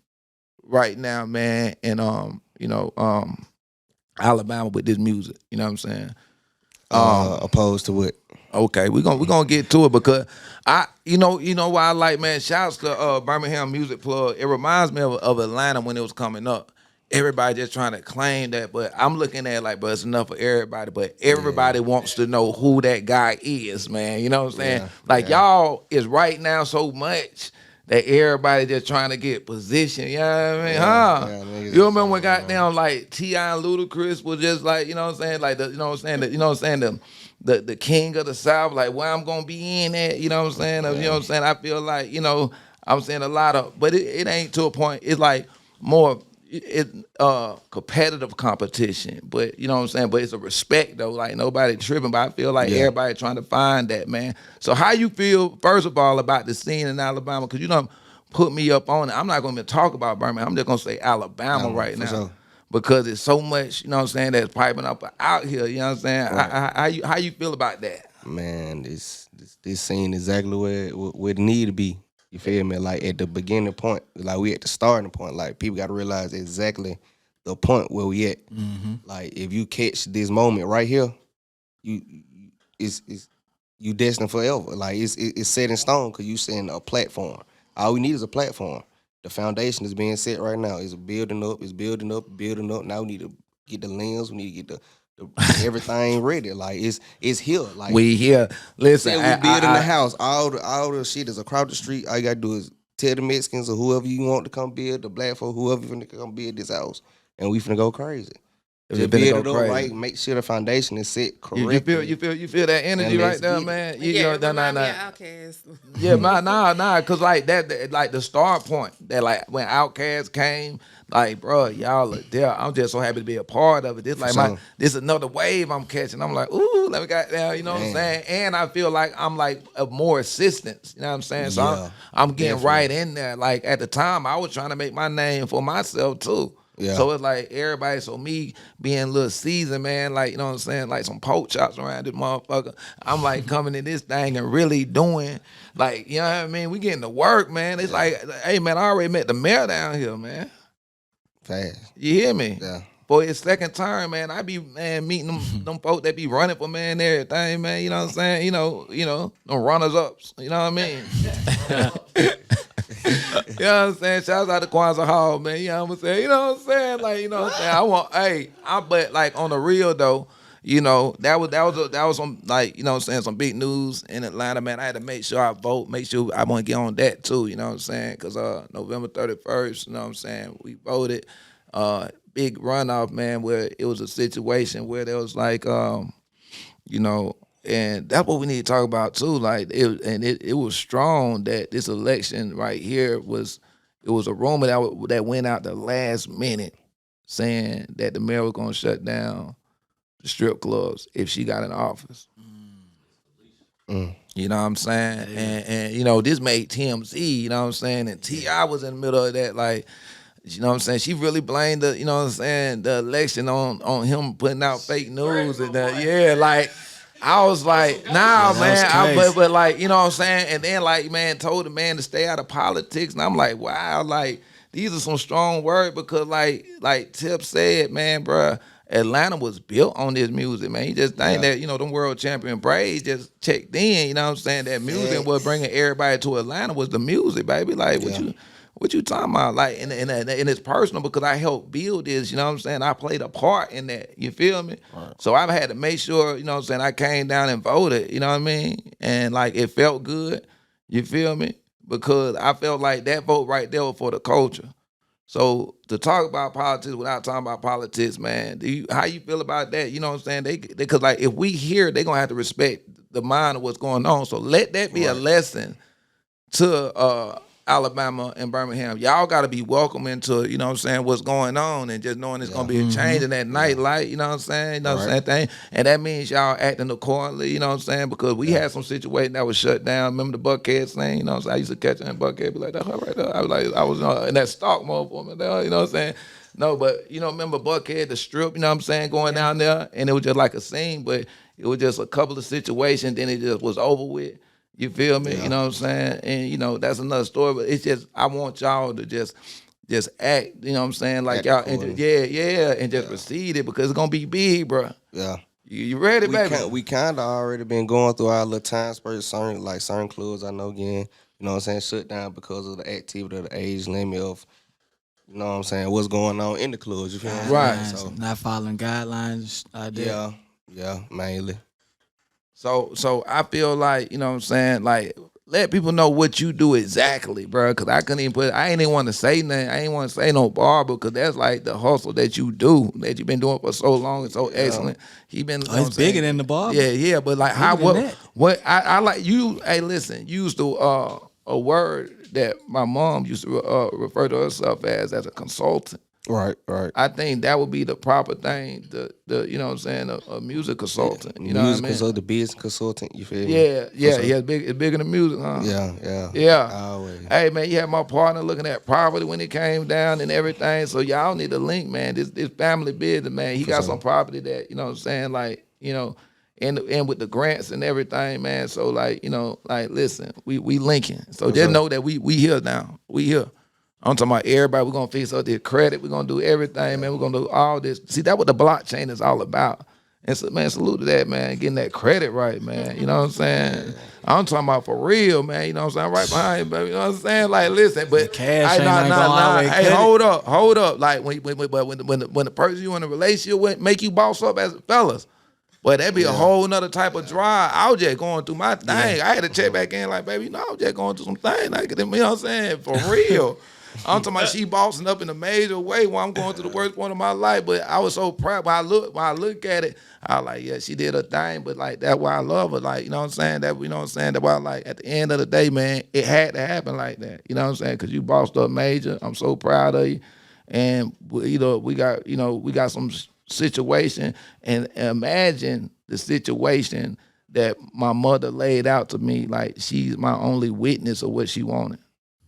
right now, man, in Alabama with this music. You know what I'm saying? Opposed to what? Okay, we're gonna get to it because you know why I like, man, shouts to Birmingham Music Plug. It reminds me of Atlanta when it was coming up. Everybody just trying to claim that, but I'm looking at it like, but it's enough for everybody. But everybody wants to know who that guy is, man. You know what I'm saying? Yeah, Like y'all is right now so much that everybody just trying to get position. You know what I mean? Yeah, niggas You remember is when goddamn like T.I. and Ludacris was just like, you know what I'm saying? Like the, you know what I'm saying? The king of the South, like where I'm gonna be in at, you know what I'm saying? You know what I'm saying? I feel like, you know, I'm saying a lot of, but it ain't to a point. It's like more competitive competition, but you know what I'm saying? But it's a respect though, like nobody tripping, but I feel like everybody trying to find that, man. So how you feel, first of all, about the scene in Alabama? Because you know, put me up on it. I'm not gonna even talk about Birmingham. I'm just gonna say Alabama right now. sure. Because it's so much, you know what I'm saying, that's piping up out here, you know what I'm saying? Right. How you feel about that? Man, this scene exactly where it need to be. You feel me? Like at the beginning point, like we at the starting point. Like people got to realize exactly the point where we at. Mm-hmm. Like if you catch this moment right here, you destined forever. Like it's set in stone because you setting a platform. All we need is a platform. The foundation is being set right now. It's building up. It's building up. Building up. Now we need to get the lens. We need to get the everything ready. Like it's here. Like We here. Listen, say we building the house. All the shit is across the street. All you gotta do is tell the Mexicans or whoever you want to come build, the black folk, whoever finna come build this house, and we finna go crazy. Just build it up right. Make sure the foundation is set correctly. You feel that energy And right let's there, get it. man. You Yeah, know, it remind me of nah. Outkast. Yeah, nah, cause like that, like the start point that like when Outkast came, like bro, y'all are there. I'm just so happy to be a part of it. This like sure. this another wave I'm catching. I'm like, ooh, let me got down. You know what I'm saying? And I feel like I'm like of more assistance. You know what I'm saying? So Yeah, I'm getting definitely. right in there. Like at the time, I was trying to make my name for myself too. Yeah. So it's like everybody, so me being a little seasoned, man, like, you know what I'm saying, like some pork chops around this motherfucker. I'm like coming in this thing and really doing, like, you know what I mean? We getting to work, man. It's like, hey, man, I already met the mayor down here, man. Fast. You hear me? Yeah. For his second term, man, I be, man, meeting them folk that be running for man and everything, man. You know what I'm saying? You know, them runners-ups. You know what I mean? You know what I'm saying? Shouts out to Kwanzaa Hall, man. You know what I'm saying? You know what I'm saying? Like, you know what I'm saying? But like on the real though, you know, that was some, like, you know what I'm saying, some big news in Atlanta, man. I had to make sure I vote, make sure I want to get on that too, you know what I'm saying? Because November 31st, you know what I'm saying, we voted. Big runoff, man, where it was a situation where there was like, you know, and that's what we need to talk about too. Like it was strong that this election right here it was a rumor that went out the last minute saying that the mayor was gonna shut down the strip clubs if she got an office. You know what I'm saying? And you know, this made TMZ, you know what I'm saying? And T.I. was in the middle of that, like, you know what I'm saying? She really blamed the, you know what I'm saying, the election on him putting out fake news and like I was like, nah, that man. was crazy. But like, you know what I'm saying? And then like, man, told the man to stay out of politics. And I'm like, wow, like these are some strong words because like Tip said, man, bruh, Atlanta was built on this music, man. You just think that, you know, them world champion Braves just checked in, you know what I'm saying? That music was bringing everybody to Atlanta was the music, baby. Like, what you talking about? Like, and it's personal because I helped build this, you know what I'm saying? I played a part in that, you feel me? Right. So I've had to make sure, you know what I'm saying, I came down and voted, you know what I mean? And like, it felt good, you feel me? Because I felt like that vote right there was for the culture. So to talk about politics without talking about politics, man, how you feel about that? You know what I'm saying? Because like, if we hear, they're gonna have to respect the mind of what's going on. So let that be a lesson to Alabama and Birmingham. Y'all got to be welcome into, you know what I'm saying, what's going on and just knowing it's going to be a change in that night light, you know what I'm saying? You know what I'm saying? And that means y'all acting accordingly, you know what I'm saying? Because we had some situation that was shut down. Remember the Buckhead thing? You know what I'm saying? I used to catch it in Buckhead, be like, that right there. I was in that stock mode for me there, you know what I'm saying? No, but, you know, remember Buckhead, the strip, you know what I'm saying, going down there? And it was just like a scene, but it was just a couple of situations, then it just was over with. You feel me? You know what I'm saying? And, you know, that's another story. But it's just, I want y'all to just act, you know what I'm saying? Like y'all, and and just receive it because it's going to be big, bro. Yeah. You ready, baby? We kind of already been going through our little time spurt. Certain clubs I know again, you know what I'm saying, shut down because of the activity of the age limit of, you know what I'm saying, what's going on in the clubs. You feel me? Right. So, not following guidelines. Yeah, mainly. So I feel like, you know what I'm saying, like, let people know what you do exactly, bro. Cause I ain't even want to say nothing. I ain't want to say no bar because that's like the hustle that you do, that you've been doing for so long and so excellent. He been, you know It's bigger than the bar. Yeah, but like I like you. Hey, listen, you used to a word that my mom used to refer to herself as a consultant. Right. I think that would be the proper thing. The you know what I'm saying, a music consultant. You know what I mean? The business consultant. You feel me? Yeah. It's bigger than music, huh? Yeah. Always. Hey man, you had my partner looking at property when it came down and everything. So y'all need to link, man. This family business, man. He got some property that, you know what I'm saying, like, you know, and with the grants and everything, man. So like, you know, like listen, we linking. So just know that we here now. We here. I'm talking about everybody. We're going to fix up their credit. We're going to do everything, man. We're going to do all this. See, that's what the blockchain is all about. And so, man, salute to that, man. Getting that credit right, man. You know what I'm saying? I'm talking about for real, man. You know what I'm saying? Right behind you, baby. You know what I'm saying? Like, listen, but cash Hey, hold up. Like when the person you in a relationship with make you boss up as fellas. But that'd be a whole nother type of drive. I was just going through my thing. I had to check back in, like, baby, you know, I was just going through some things. Like, you know what I'm saying? For real. I'm talking about she bossing up in a major way while I'm going through the worst point of my life. But I was so proud. When I look at it, I was like, yeah, she did her thing. But like, that's why I love her. Like, you know what I'm saying? That's why, like, at the end of the day, man, it had to happen like that. You know what I'm saying? Because you bossed up major. I'm so proud of you. And you know, we got some situation, and imagine the situation that my mother laid out to me. Like, she's my only witness of what she wanted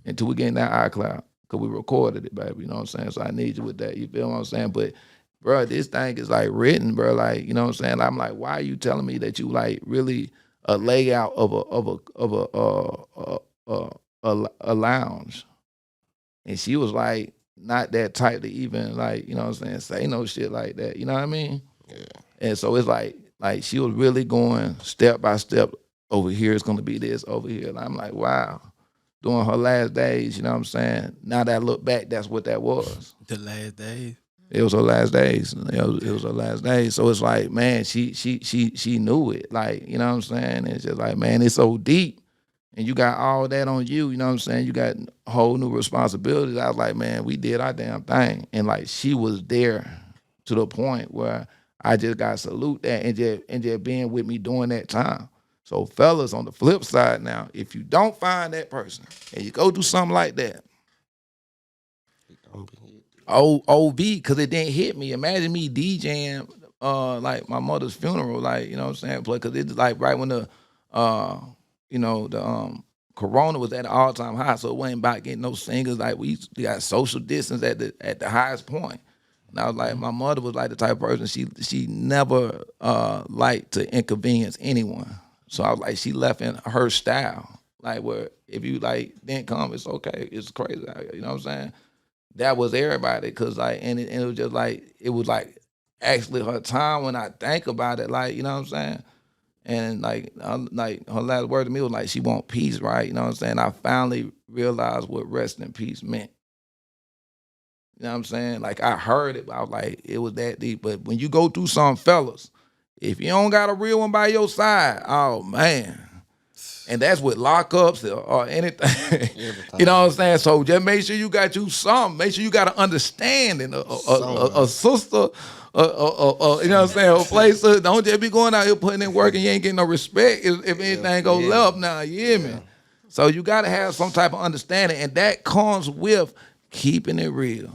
until we get in that iCloud. Because we recorded it, baby, you know what I'm saying? So I need you with that, you feel what I'm saying? But, bro, this thing is, like, written, bro, like, you know what I'm saying? I'm like, why are you telling me that you, like, really a layout of a lounge? And she was, like, not that tight to even, like, you know what I'm saying, say no shit like that, you know what I mean? Yeah. And so it's like she was really going step by step. Over here, it's going to be this, over here. And I'm like, wow. During her last days, you know what I'm saying? Now that I look back, that's what that was. The last days. It was her last days. It was her last days. So it's like, man, she knew it. Like, you know what I'm saying? It's just like, man, it's so deep. And you got all that on you, you know what I'm saying? You got whole new responsibilities. I was like, man, we did our damn thing. And like, she was there to the point where I just got to salute that and just being with me during that time. So fellas, on the flip side now, if you don't find that person and you go do something like that, OV, because it didn't hit me. Imagine me DJing like my mother's funeral, like, you know what I'm saying, because it's like right when the corona was at an all-time high, so it wasn't about getting no singers. Like we got social distance at the highest point. And I was like, my mother was like the type of person, she never liked to inconvenience anyone. So I was like, she left in her style. Like where if you like didn't come, it's okay. It's crazy. You know what I'm saying? That was everybody. Cause like and it was just like it was like actually her time when I think about it, like, you know what I'm saying? And like her last word to me was like she want peace, right? You know what I'm saying? I finally realized what rest in peace meant. You know what I'm saying? Like I heard it, but I was like, it was that deep. But when you go through some fellas, if you don't got a real one by your side, oh man. And that's with lockups or anything. You know what I'm saying? So just make sure you got you some. Make sure you got an understanding, a sister, you know what I'm saying, a place. Don't just be going out here putting in work and you ain't getting no respect if anything goes left now. You hear me? So you got to have some type of understanding, and that comes with keeping it real.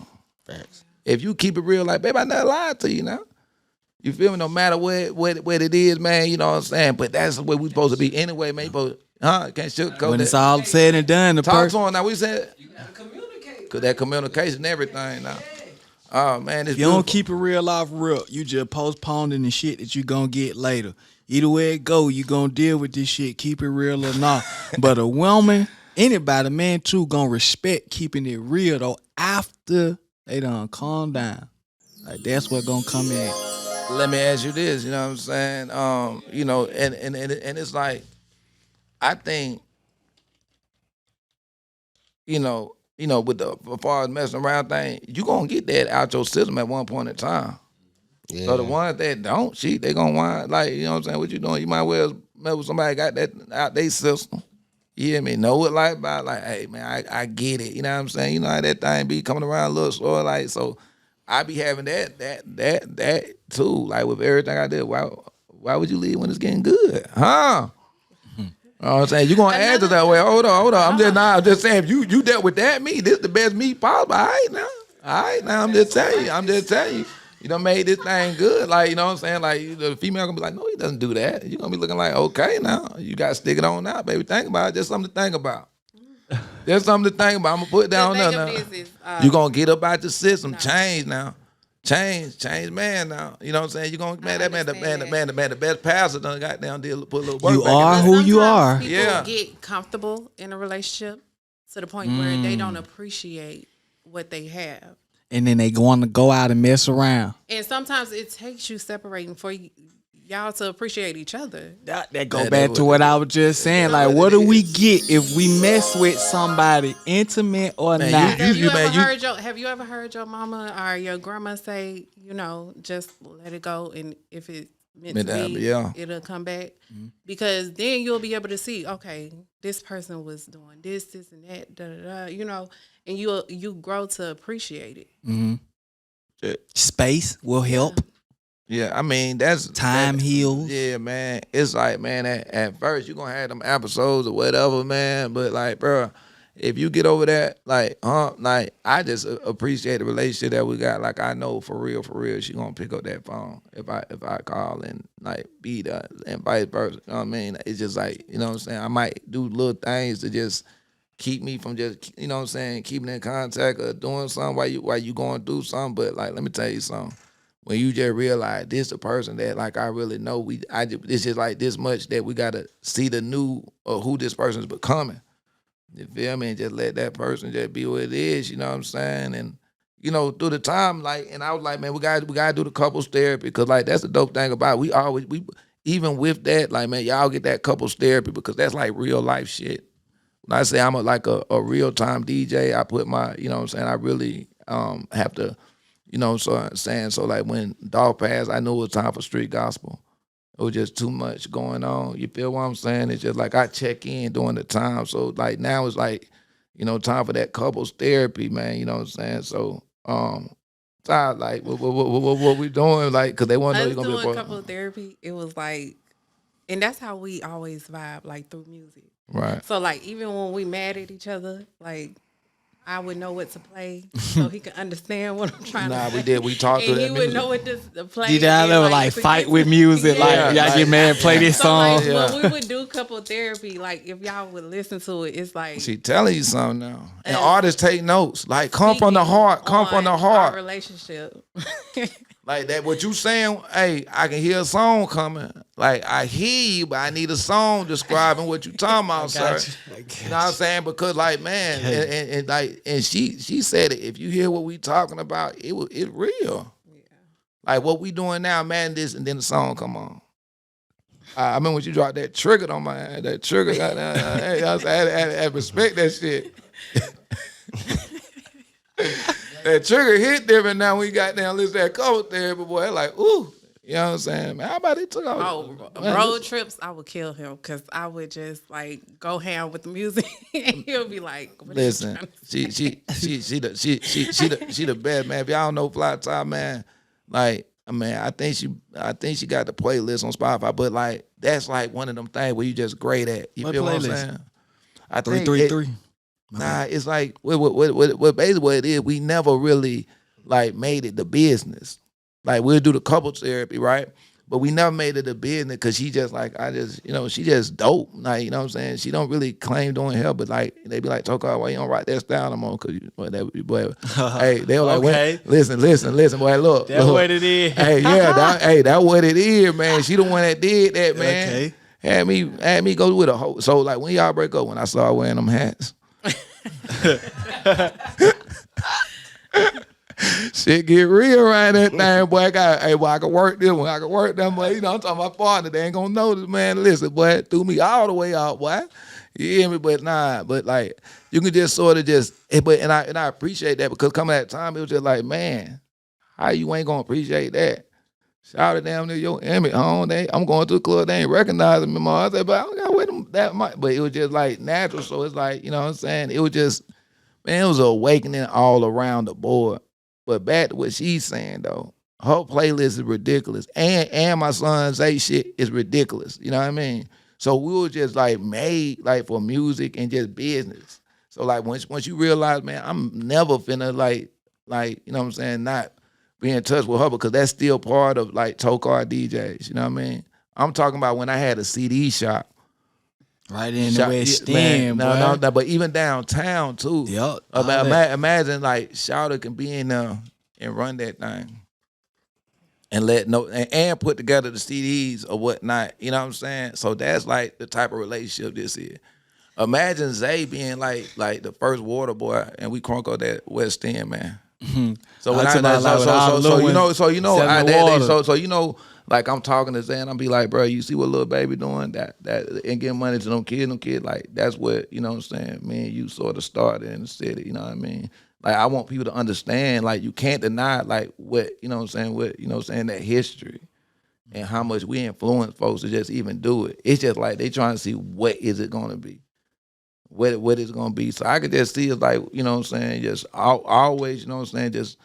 Facts. If you keep it real, like, babe, I never lied to you now. You feel me? No matter what it is, man, you know what I'm saying? But that's where we supposed to be anyway, man. Can't sugarcoat When that. it's all said and done, the Talk person. to him now. We said, You gotta communicate. because that communication and everything now. Oh, man, it's If you don't beautiful. keep it real off real, you just postponing the shit that you gonna get later. Either way it go, you gonna deal with this shit, keep it real or not. But a woman, anybody, man too, gonna respect keeping it real though after they done calm down. Like that's what gonna come in. Let me ask you this, you know what I'm saying? You know, and it's like, I think, you know, with the as far as messing around thing, you gonna get that out your system at one point in time. Yeah. So the ones that don't cheat, they gonna wind like, you know what I'm saying, what you doing? You might well mess with somebody got that out their system. You hear me? Know it like about like, hey man, I get it. You know what I'm saying? You know how that thing be coming around a little slower, like so. I be having that too. Like with everything I did, why would you leave when it's getting good? Huh? You know what I'm saying? You gonna add to that way. Hold on. I'm just saying if you dealt with that me, this the best me possible. All right now. I'm just telling you. You done made this thing good. Like, you know what I'm saying? Like the female gonna be like, no, he doesn't do that. You gonna be looking like, okay now. You gotta stick it on out, baby. Think about it. Just something to think about. There's something to think about. I'm gonna put it down there now. You gonna get up out the system, change now. Change, man now. You know what I'm saying? You gonna the best pastor done got down there put a little work You back are in who there. you are. People get comfortable in a relationship to the point where they don't appreciate what they have. And then they want to go out and mess around. And sometimes it takes you separating for y'all to appreciate each other. That go back to what I was just saying. Like, what do we get if we mess with somebody, intimate or Man, not? Have you ever heard your mama or your grandma say, just let it go, and if it's meant to be, it'll come back? Because then you'll be able to see, okay, this person was doing this and that, and you grow to appreciate it. Space will help. Yeah, I mean that's Time heals. Yeah, man. It's like, man, at first you're gonna have them episodes or whatever, man. But like, bro, if you get over that, like, I just appreciate the relationship that we got. Like, I know for real, she gonna pick up that phone if I call and like be there and vice versa. You know what I mean? It's just like, you know what I'm saying? I might do little things to just keep me from just, you know what I'm saying, keeping in contact or doing something while you going through something. But like, let me tell you something. When you just realize this a person that like I really know, it's just like this much that we gotta see the new or who this person's becoming. You feel me? And just let that person just be what it is. You know what I'm saying? And through the time, like, and I was like, man, we gotta do the couples therapy because like that's the dope thing about it. We even with that, like, man, y'all get that couples therapy because that's like real life shit. When I say I'm a real time DJ, I put my, you know what I'm saying, I really have to. So like when Dog passed, I knew it was time for street gospel. It was just too much going on. You feel what I'm saying? It's just like I check in during the time. So like now it's like, time for that couples therapy, man. You know what I'm saying? So like what we doing? Like, because they want to know you're gonna be a doing couple therapy. It was like, and that's how we always vibe, like through music. Right. So like even when we mad at each other, like I would know what to play so he could understand what I'm trying Nah, to we say. did. We talked And through he that would music. know what to play. Did y'all and, ever like to fight get with to- music? Like Yeah, y'all get mad, play this So like song. Yeah. when we would do couple therapy, like if y'all would listen to it, it's like She telling you something now. And And- artists take notes. Like, come from the speaking heart. Come from the on heart. Our relationship. Like that, what you saying? Hey, I can hear a song coming. Like I hear you, but I need a song describing what you talking about, sir. You know what I'm saying? Because like, man, and like, and she said it. If you hear what we talking about, it's real. Like what we doing now, man. This and then the song come on. I remember when you dropped that trigger on my head. That trigger, I had respect that shit. That trigger hit different now. We got down listen to that cover therapy, boy. Like, ooh, you know what I'm saying? Man, how about they took off? Road trips, I would kill him because I would just like go ham with the music, and he'll be like, what are you Listen, trying to she the best, man. If y'all know FlyTy, man, like, I mean, I think she got the playlist on Spotify, but like that's like one of them things where you just great at. You What feel what I'm playlist? saying? I think 333. Nah, it's like what basically what it is. We never really like made it the business. Like we'll do the couples therapy, right? But we never made it a business because she just like she just dope. Like you know what I'm saying. She don't really claim doing help, but like they be like, Tokars, why you don't write that style no more? Cause boy, hey, they were like, Okay. listen, boy, look, That's look. what it is. Hey, yeah, that what it is, man. She the one that did that, man. Okay. Had me go with a whole. So like when y'all break up, when I started wearing them hats. Shit get real right that thing, boy. I can work this one. I can work that one. You know, I'm talking about my partner. They ain't gonna know this, man. Listen, boy, it threw me all the way out, boy. You hear me? But like you can just sort of just, and I appreciate that because coming at that time, it was just like, man, how you ain't gonna appreciate that? Shout it down to your image, home. I'm going to the club, they ain't recognizing me more. I said, but I don't got with them that much. But it was just like natural. So it's like, you know what I'm saying? It was just, man, it was an awakening all around the board. But back to what she's saying though, her playlist is ridiculous. And my son Zay shit is ridiculous. You know what I mean? So we were just like made like for music and just business. So like once you realize, man, I'm never finna like, you know what I'm saying, not be in touch with her because that's still part of like Tokars DJs. You know what I mean? I'm talking about when I had a CD shop. Right in the West End, boy. No, but even downtown too. Yup. Imagine like Shouter can be in there and run that thing. And and put together the CDs or whatnot. You know what I'm saying? So that's like the type of relationship this is. Imagine Zay being like the first water boy and we crunk up that West End, man. So when like I'm talking to Zay and I'm be like, bro, you see what little baby doing that and getting money to them kids, like that's what, you know what I'm saying, man, you sort of started in the city, you know what I mean? Like I want people to understand, like you can't deny like what, you know what I'm saying, that history and how much we influence folks to just even do it. It's just like they trying to see what is it gonna be. What it's gonna be. So I could just see it like, you know what I'm saying, just always, you know what I'm saying, just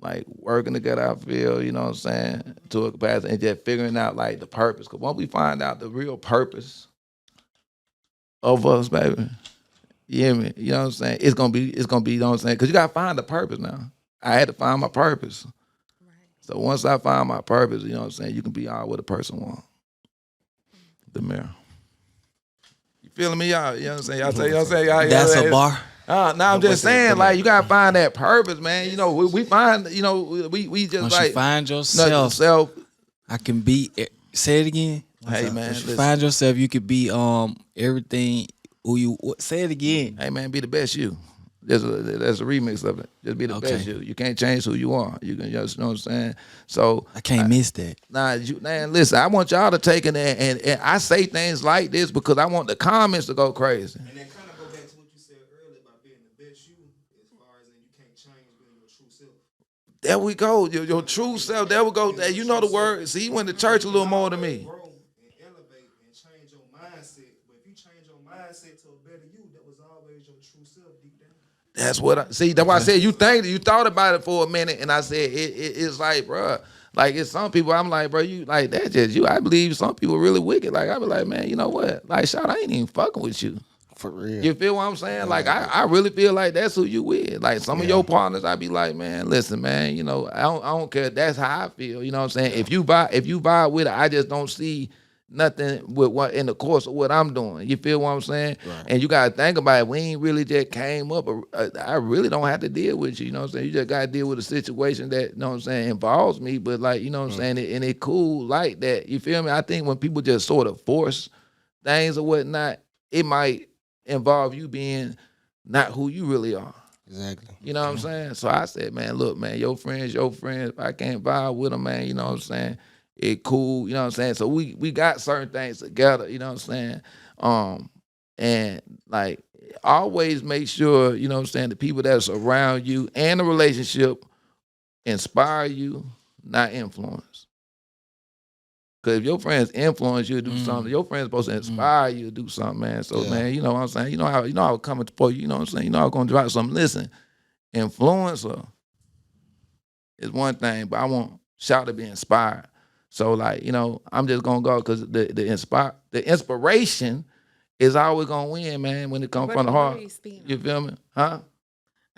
like working together, I feel, you know what I'm saying, to a capacity and just figuring out like the purpose. Cause once we find out the real purpose of us, baby, you hear me? You know what I'm saying? It's gonna be, you know what I'm saying? Cause you gotta find the purpose now. I had to find my purpose. Right. So once I find my purpose, you know what I'm saying, you can be all what a person wants. The mirror. Feeling me out, you know what I'm saying? Y'all That's a bar. Now I'm just saying, like, you gotta find that purpose, man. You know, we find, you know, we just Once like you find yourself, I can be. Say it again. Hey man, once you find yourself, you could be everything. Who you say it again? Hey man, be the best you. There's a remix of it. Just be the best you. You can't change who you are. You can just, you know what I'm saying? So I can't miss that. Man, listen, I want y'all to take it and I say things like this because I want the comments to go crazy. And then kind of go back to what you said earlier about being the best you, as far as you can't change being your true self. There we go. Your true self. There we go. You know the word. See, you went to church a little more than me. Grow and elevate and change your mindset. But if you change your mindset to a better you, that was always your true self deep down. That's what I see. That's why I said you thought about it for a minute, and I said it's like, bro, like it's some people. I'm like, bro, you like that's just you. I believe some people really wicked. Like I be like, man, you know what? Like, shout, I ain't even fucking with you. For real. You feel what I'm saying? Like I really feel like that's who you with. Like some of your partners, I be like, man, listen, man, you know, I don't care. That's how I feel. You know what I'm saying? If you vibe with it, I just don't see nothing with what in the course of what I'm doing. You feel what I'm saying? Right. And you gotta think about it. We ain't really just came up. I really don't have to deal with you. You know what I'm saying? You just gotta deal with a situation that, you know what I'm saying, involves me. But like, you know what I'm saying? And it cool like that. You feel me? I think when people just sort of force things or whatnot, it might involve you being not who you really are. Exactly. You know what I'm saying? So I said, man, look, man, your friends. If I can't vibe with them, man, you know what I'm saying? It cool, you know what I'm saying? So we got certain things together, you know what I'm saying? And like always make sure, you know what I'm saying, the people that's around you and the relationship inspire you, not influence. Because if your friends influence you to do something, your friends supposed to inspire you to do something, man. So man, you know what I'm saying? You know how I'm coming for you, you know what I'm saying? You know I'm gonna drop something. Listen, influencer is one thing, but I want Shout to be inspired. So like, you know, I'm just gonna go because the inspiration is always gonna win, man, when it comes from the heart. You feel me? Huh?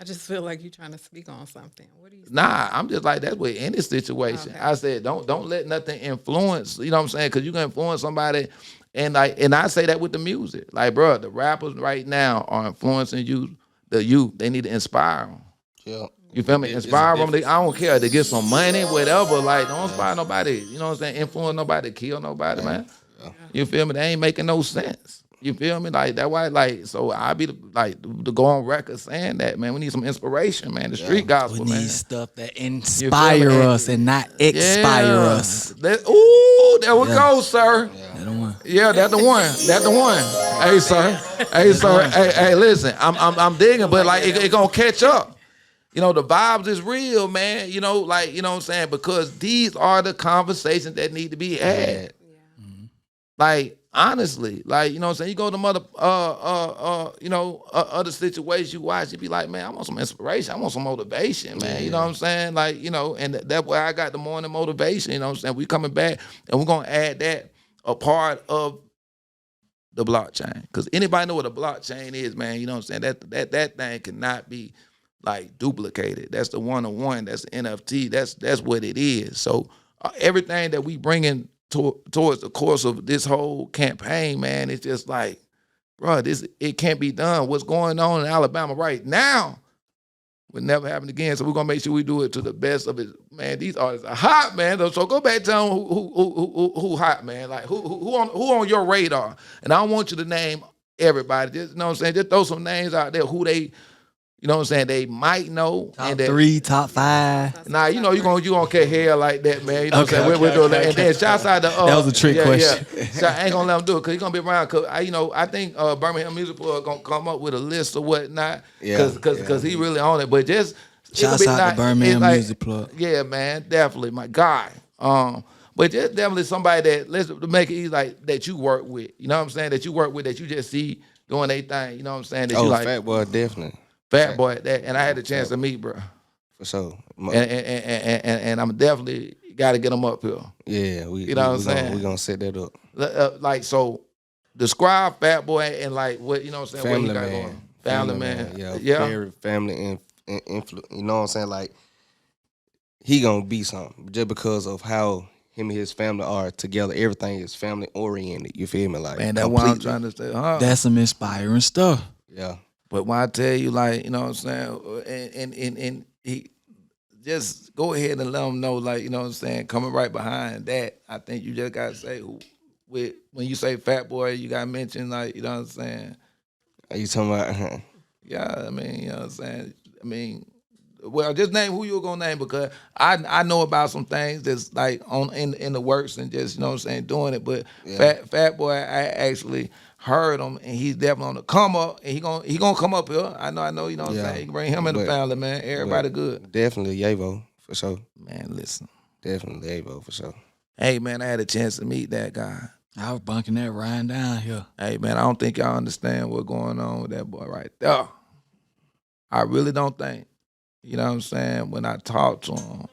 I just feel like you're trying to speak on something. What do you? Nah, I'm just like that's with any situation. Okay. I said don't let nothing influence. You know what I'm saying? Because you can influence somebody, and I say that with the music. Like, bro, the rappers right now are influencing you. The youth, they need to inspire them. Yeah. You feel me? Inspire them. I don't care to get some money, whatever. Like, don't inspire nobody. You know what I'm saying? Influence nobody, kill nobody, man. Yeah. You feel me? They ain't making no sense. You feel me? Like that why, like, so I be to go on record saying that, man. We need some inspiration, man. The street gospel, We man. need stuff that inspire us and not expire us. Ooh, there we go, sir. That the one. Yeah, that's the one. That's the one. Hey, sir. Hey, sir. Hey, listen. I'm digging, but like it gonna catch up. You know, the vibes is real, man. You know, like, you know what I'm saying? Because these are the conversations that need to be had. Like, honestly, like, you know what I'm saying? You go to mother, other situations you watch, you be like, man, I want some inspiration. I want some motivation, man. You know what I'm saying? Like, you know, and that's where I got the morning motivation. You know what I'm saying? We coming back and we're going to add that a part of the blockchain. Because anybody know what a blockchain is, man. You know what I'm saying? That thing cannot be like duplicated. That's the one-on-one. That's the NFT. That's what it is. So everything that we bringing towards the course of this whole campaign, man, it's just like, bro, it can't be done. What's going on in Alabama right now will never happen again. So we're gonna make sure we do it to the best of it. Man, these artists are hot, man. So go back and tell them who hot, man. Like who on your radar. And I don't want you to name everybody. Just, you know what I'm saying? Just throw some names out there who they, you know what I'm saying, they might know. Top 3, top 5. Nah, you know you gonna catch hair like that, man. You know what I'm saying? We're doing that. And then shouts out to That was a trick question. Yeah. I ain't gonna let him do it because he's gonna be around. Cause I think Birmingham Music Plug gonna come up with a list or whatnot. Cause he really on it. But just Shouts out to Birmingham Music Plug. Yeah, man, definitely my guy. But just definitely somebody that let's make it easy, like that you work with. You know what I'm saying? That you work with, that you just see doing their thing. You know what I'm saying? That you like Fat Boy, definitely. Fat Boy, that, and I had the chance to meet, bro. For sure. And I'm definitely got to get them up here. Yeah, you know what I'm saying? We're going to set that up. Like, so, describe Fat Boy and like what, you know what I'm saying? Family what he got man. going. Family man. Yeah. Very family and influence. You know what I'm saying? Like, he going to be something just because of how him and his family are together. Everything is family oriented. You feel me? Like, man, that's why I'm trying to say, That's some inspiring stuff. Yeah. But when I tell you, like, you know what I'm saying, and he just go ahead and let them know, like, you know what I'm saying, coming right behind that, I think you just gotta say when you say Fat Boy, you gotta mention, like, you know what I'm saying. Are you talking about? Yeah, I mean, you know what I'm saying. I mean, well, just name who you're gonna name because I know about some things that's like in the works and just, you know what I'm saying, doing it. But Fat Boy, I actually heard him, and he's definitely on the come up, and he gonna come up here. I know, you know what I'm saying. You can bring him in the family, man. Everybody good. Definitely Yavo, for sure. Man, listen. Definitely Yavo, for sure. Hey, man, I had a chance to meet that guy. I was bunking that riding down here. Hey, man, I don't think y'all understand what's going on with that boy right there. I really don't think. You know what I'm saying? When I talked to him,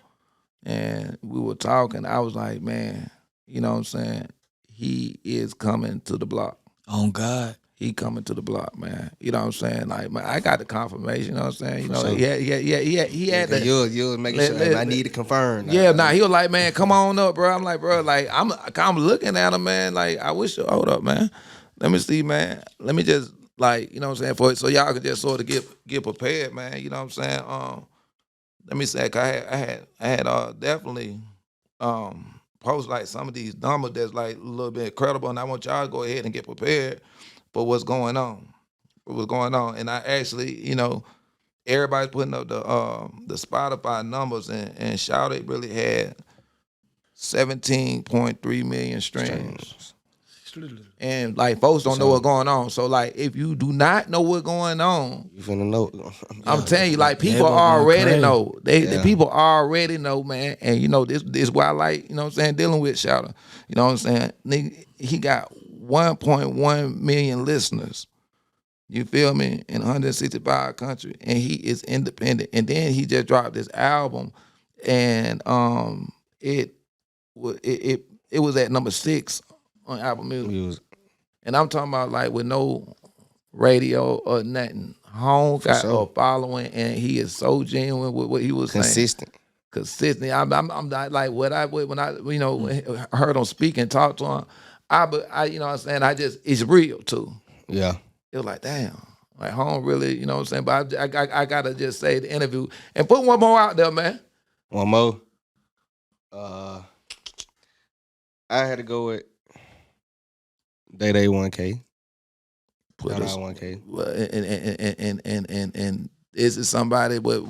and we were talking, I was like, man, you know what I'm saying? He is coming to the block. On God. he coming to the block, man. You know what I'm saying? Like, man, I got the confirmation. You know what I'm saying? You know, sure. he had the. You was making sure. I need to confirm. Yeah, he was like, man, come on up, bro. I'm like, bro, like, I'm looking at him, man. Like, I wish. Hold up, man. Let me see, man. Let me just, like, you know what I'm saying, so y'all can just sort of get prepared, man. You know what I'm saying? Let me say, 'cause I had definitely post like some of these numbers that's like a little bit credible, and I want y'all to go ahead and get prepared for what's going on. And I actually, you know, everybody's putting up the Spotify numbers, and Shout It really had 17.3 million streams. And like folks don't know what's going on. So like if you do not know what's going on, You finna know. I'm telling you, like people going already crazy. know. The people already know, man. And you know, this is why I like, you know what I'm saying, dealing with Shout It. You know what I'm saying? Nigga, he got 1.1 million listeners. You feel me? In 165 countries, and he is independent. And then he just dropped this album, and it was at number 6 on Apple Music. And I'm talking about like with no radio or nothing. Home got a following, and he is so genuine with what he was saying. Consistent. I'm not like when I you know heard him speak and talk to him. I you know what I'm saying, it's real too. Yeah. It was like, damn, like home really, you know what I'm saying. But I gotta just say the interview and put one more out there, man. One more. I had to go with Day 1K. Put Shout us, out 1K. and is it somebody? What?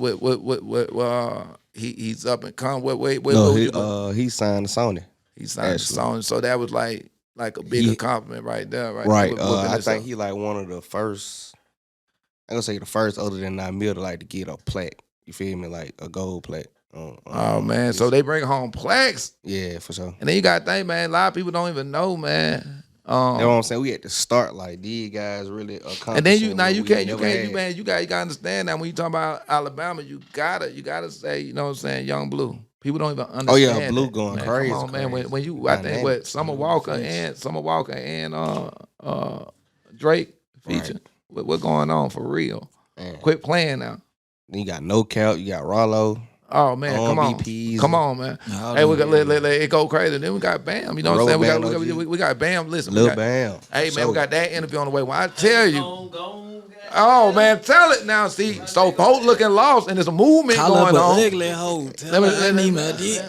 He's up and come. Wait. No, he signed to Sony. He signed the song, so that was like a bigger compliment right there, right? Right. There, I think he like one of the first. I'm gonna say the first other than Namil to like to get a plaque. You feel me? Like a gold plaque. Oh man, so they bring home plaques. Yeah, for sure. And then you got to think, man. A lot of people don't even know, man. You know what I'm saying? We had to start like these guys really accomplishing. And then you can't, man. you gotta understand that when you talk about Alabama, you gotta say, you know what I'm saying, Young Blue. People don't even understand. Oh yeah, Blue that, going man. crazy. Come on, man. Crazy. When you, I think what Summer Walker and Drake feature. What's going on for real? Man. Quit playing now. Then you got No Cap, you got Rollo. Oh man, come on, man. Hey, we got let it go crazy. Then we got Bam. You know what I'm saying? We got Bam. Listen, Bam. Hey man, we got that interview on the way. When I tell you, oh man, tell it now. See, so folks looking lost, and there's a movement Call going up on. an ugly hoe. Let me my dick.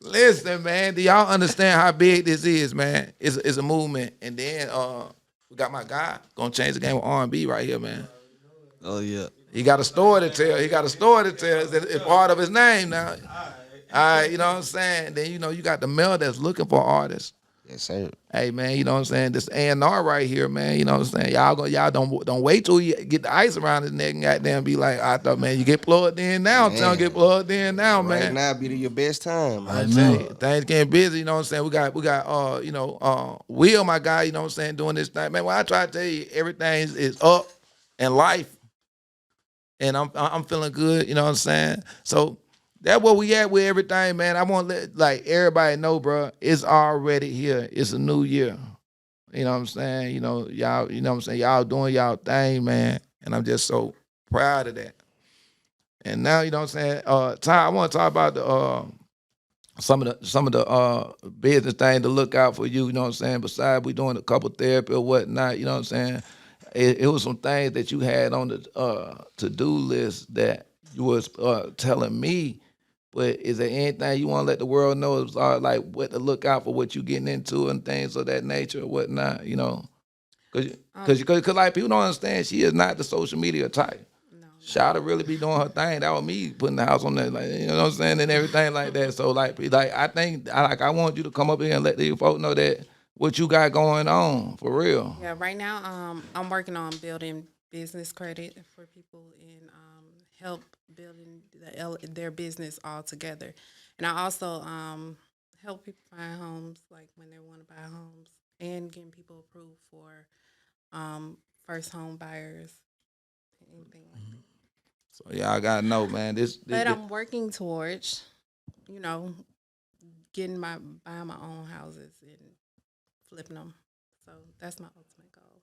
Listen, man. Do y'all understand how big this is, man? It's a movement, and then we got my guy gonna change the game with R&B right here, man. Oh yeah. He got a story to tell. It's part of his name now. All right, you know what I'm saying? Then, you know, you got the male that's looking for artists. Yes, sir. Hey, man, you know what I'm saying? This A&R right here, man, you know what I'm saying? Y'all don't wait till you get the ice around his neck and goddamn be like, I thought, man, you get plugged in now. I'm telling you, get plugged in now, man. Right now be your best time. I tell you, things getting busy, you know what I'm saying? We got Will, my guy, you know what I'm saying, doing this thing. Man, when I try to tell you, everything is up in life. And I'm feeling good, you know what I'm saying? So that's where we at with everything, man. I want to let like everybody know, bro, it's already here. It's a new year. You know what I'm saying? You know, y'all, you know what I'm saying? Y'all doing y'all thing, man. And I'm just so proud of that. And now, you know what I'm saying? Ty, I want to talk about the some of the business things to look out for you know what I'm saying? Besides we doing a couple therapy or whatnot, you know what I'm saying? It was some things that you had on the to-do list that you was telling me, but is there anything you want to let the world know as like what to look out for, what you getting into and things of that nature or whatnot, you know? Because like people don't understand, she is not the social media type. No. Shout to really be doing her thing. That was me putting the house on that, like, you know what I'm saying, and everything like that. So like I think I want you to come up here and let the folks know that what you got going on for real. Yeah, right now I'm working on building business credit for people and help building their business all together. And I also help people find homes, like when they want to buy homes, and getting people approved for first home buyers, anything like that. So y'all gotta know, man. But I'm working towards, buying my own houses in flipping them. So that's my ultimate goal.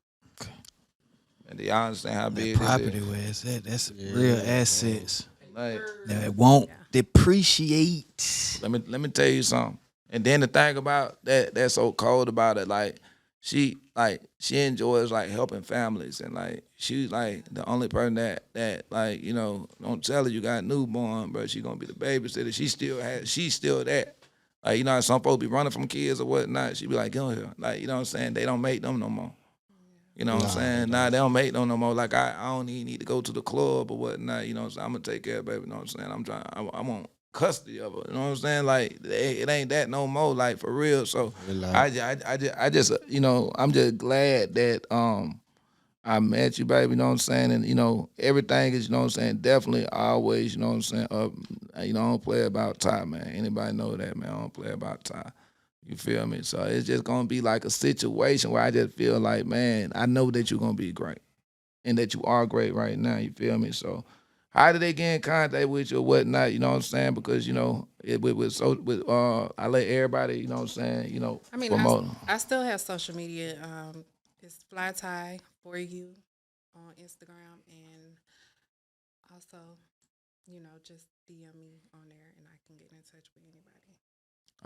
And do y'all understand how That big property it is? where it's at, that's real assets. Like, Now it won't depreciate. let me tell you something. And then the thing about that's so cold about it, she enjoys like helping families, and like she's like the only person that like, you know, don't tell her you got a newborn, but she gonna be the babysitter. She's still that. Like, you know how some folks be running from kids or whatnot. She be like, get on here. Like, you know what I'm saying? They don't make them no more. You know what I'm saying? Nah, they don't make them no more. Like, I don't even need to go to the club or whatnot. You know what I'm saying? I'm going to take care of baby. You know what I'm saying? I want custody of her. You know what I'm saying? Like, it ain't that no more, like, for real. So, I just, you know, I'm just glad that I met you, baby. You know what I'm saying? And, you know, everything is, you know what I'm saying, definitely always, you know what I'm saying, you know, I don't play about Ty, man. Anybody know that, man? I don't play about Ty. You feel me? So it's just gonna be like a situation where I just feel like, man, I know that you're gonna be great, and that you are great right now. You feel me? So how did they get in contact with you or whatnot? You know what I'm saying? Because, you know, I let everybody, you know what I'm saying, you know, I mean, promote. I still have social media. It's FlyTy for you on Instagram, and also, you know, just DM me on there, and I can get in touch with anybody.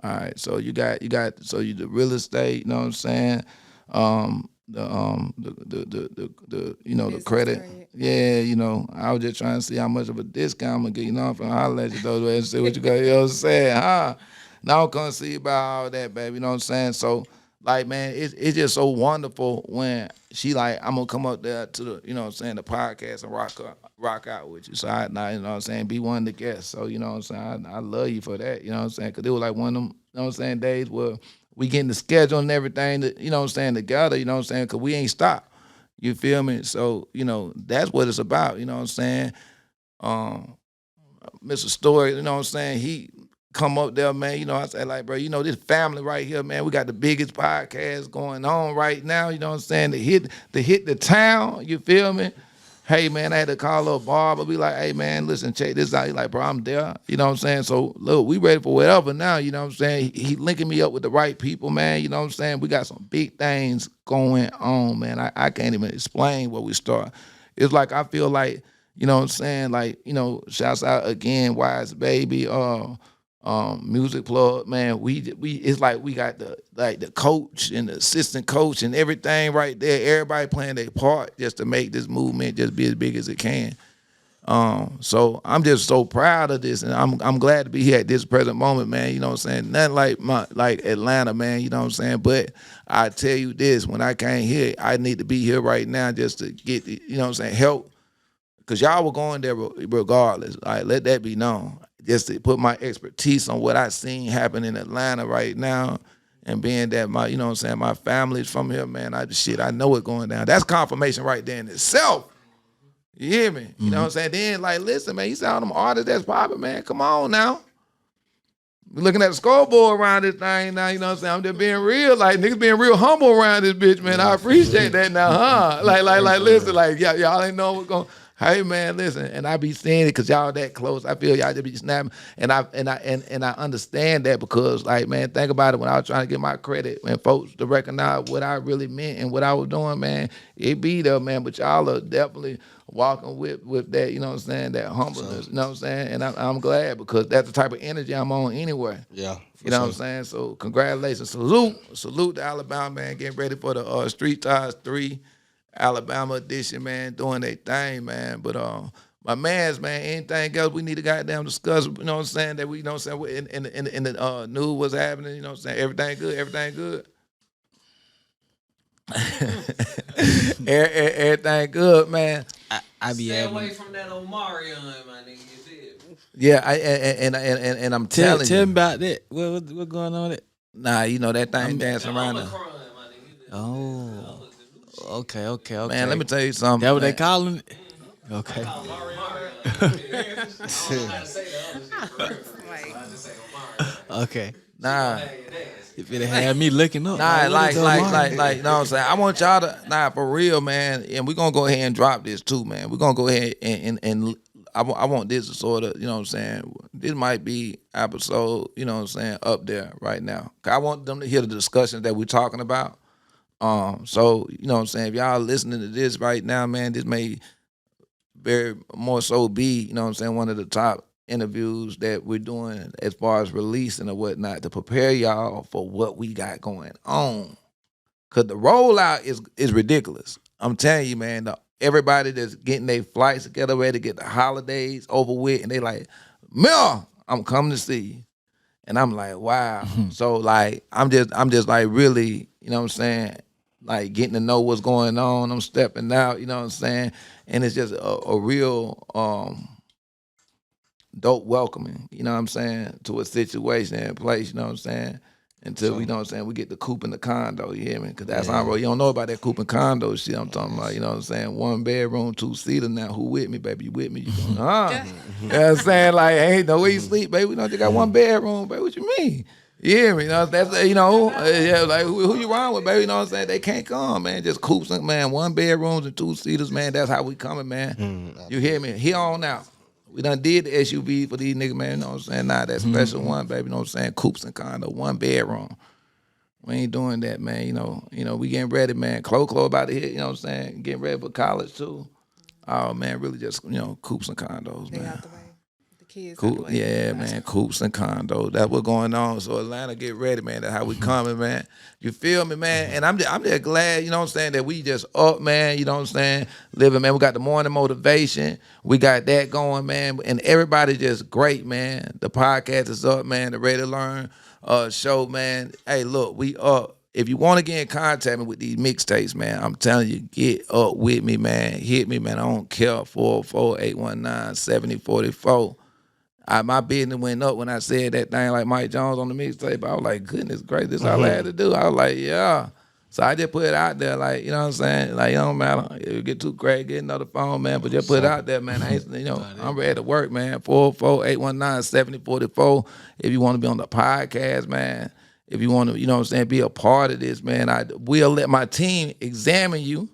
All right, so you the real estate, you know what I'm saying? The you know, the Business credit. credit. Yeah, you know, I was just trying to see how much of a discount I'm gonna get, you know, from holler at you though, and see what you got, you know what I'm saying, huh? Now I'm gonna see about all that, baby, you know what I'm saying? So, like, man, it's just so wonderful when she like, I'm gonna come up there to the, you know what I'm saying, the podcast and rock out with you. So you know what I'm saying, be one of the guests. So, you know what I'm saying, I love you for that, you know what I'm saying? Cause it was like one of them, you know what I'm saying, days where we getting the schedule and everything, that, you know what I'm saying, together, you know what I'm saying, cause we ain't stopped. You feel me? So, you know, that's what it's about, you know what I'm saying? Mr. Story, you know what I'm saying, he come up there, man, you know, I say, like, bro, you know, this family right here, man, we got the biggest podcast going on right now, you know what I'm saying, to hit the town, you feel me? Hey, man, I had to call up Bob and be like, hey, man, listen, check this out. He like, bro, I'm there, you know what I'm saying? So, look, we ready for whatever now, you know what I'm saying? He linking me up with the right people, man, you know what I'm saying? We got some big things going on, man. I can't even explain where we start. It's like, I feel like, you know what I'm saying, like, you know, shouts out again, Wise Baby, music plug, man. We it's like we got the coach and the assistant coach and everything right there. Everybody playing their part just to make this movement just be as big as it can. So I'm just so proud of this, and I'm glad to be here at this present moment, man. You know what I'm saying? Nothing like Atlanta, man. You know what I'm saying? But I tell you this, when I came here, I need to be here right now just to get, you know what I'm saying, help. Because y'all were going there regardless. Like, let that be known. Just to put my expertise on what I seen happen in Atlanta right now, and being that my, you know what I'm saying, my family's from here, man, I know it going down. That's confirmation right there in itself. You hear me? You know what I'm saying? Then, like, listen, man, you see all them artists that's popping, man, come on now. We looking at the scoreboard around this thing now, you know what I'm saying? I'm just being real, like, niggas being real humble around this bitch, man. I appreciate that now, huh? Like, listen, like, y'all ain't know what's going. Hey, man, listen, and I be saying it because y'all that close. I feel y'all just be snapping, and I understand that because, like, man, think about it. When I was trying to get my credit, when folks to recognize what I really meant and what I was doing, man, it be there, man. But y'all are definitely walking with that, you know what I'm saying, that humbleness, you know what I'm saying, and I'm glad because that's the type of energy I'm on anyway. Yeah, you know what I'm saying. So congratulations, salute to Alabama, man, getting ready for the Street Ties 3. Alabama edition, man, doing their thing, man. But my man's, man, anything else we need to goddamn discuss, you know what I'm saying, that we, you know what I'm saying, in the news, what's happening, you know what I'm saying, everything good? Everything good, man. I be Stay having. away from that Omarion, my nigga. You did. Yeah, and I'm telling Tell you. me about that. What going on with it? Nah, you know that thing dancing around there. Omicron, my nigga. Oh. Okay. Man, let me tell you something. That what they man. calling it? Okay. Omarion. I don't know how to say the other shit for real. Like, I just say Omarion. Okay. Nah. If it had me looking up. Nah, what is like, Omari? you know what I'm saying? I want y'all to, for real, man, and we're going to go ahead and drop this too, man. We're going to go ahead and I want this to sort of, you know what I'm saying, this might be episode, you know what I'm saying, up there right now. 'Cause I want them to hear the discussions that we're talking about. So, you know what I'm saying, if y'all listening to this right now, man, this may very more so be, you know what I'm saying, one of the top interviews that we're doing as far as releasing or whatnot to prepare y'all for what we got going on. Cause the rollout is ridiculous. I'm telling you, man, everybody that's getting their flights together, ready to get the holidays over with, and they like, Mel, I'm coming to see you. And I'm like, wow. So like I'm just like really, you know what I'm saying, like getting to know what's going on. I'm stepping out, you know what I'm saying? And it's just a real dope welcoming, you know what I'm saying, to a situation and place, you know what I'm saying? Until we, you know what I'm saying, we get the coupe and the condo, you hear me? Because that's how you don't know about that coupe and condo shit I'm talking about, you know what I'm saying? 1 bedroom, 2-seater now. Who with me, baby? You with me? You going, you know what I'm saying? Like, ain't no way you sleep, baby. We don't just got 1 bedroom, baby. What you mean? You hear me? You know, that's, you know, yeah, like who you wrong with, baby? You know what I'm saying? They can't come, man. Just coupes, and, man, 1 bedrooms and 2-seaters, man. That's how we coming, man. You hear me? Here on out. We done did the SUV for these niggas, man, you know what I'm saying? Nah, that special one, baby, you know what I'm saying? Coupes and condo, 1 bedroom. We ain't doing that, man, you know, we getting ready, man. Chloe about to hit, you know what I'm saying? Getting ready for college, too. Oh, man, really just, you know, coupes and condos, They man. out the way. The kids out the way. Yeah, man, coupes and condos. That's what's going on. So Atlanta, get ready, man. That's how we coming, man. You feel me, man? And I'm just glad, you know what I'm saying, that we just up, man, you know what I'm saying, living, man. We got the morning motivation. We got that going, man. And everybody just great, man. The podcast is up, man. The Ready to Learn show, man. Hey, look, we up. If you want to get in contact with these mixtapes, man, I'm telling you, get up with me, man. Hit me, man. I don't care. 404-819-7044. My business went up when I said that thing like Mike Jones on the mixtape. I was like, goodness gracious, this is all I had to do. I was like, yeah. So I just put it out there, like, you know what I'm saying? Like, it don't matter. If you get too crazy, get another phone, man. But just put it out there, man. I ain't, you know, I'm ready to work, man. 404-819-7044. If you want to be on the podcast, man. If you want to, you know what I'm saying, be a part of this, man. I will let my team examine you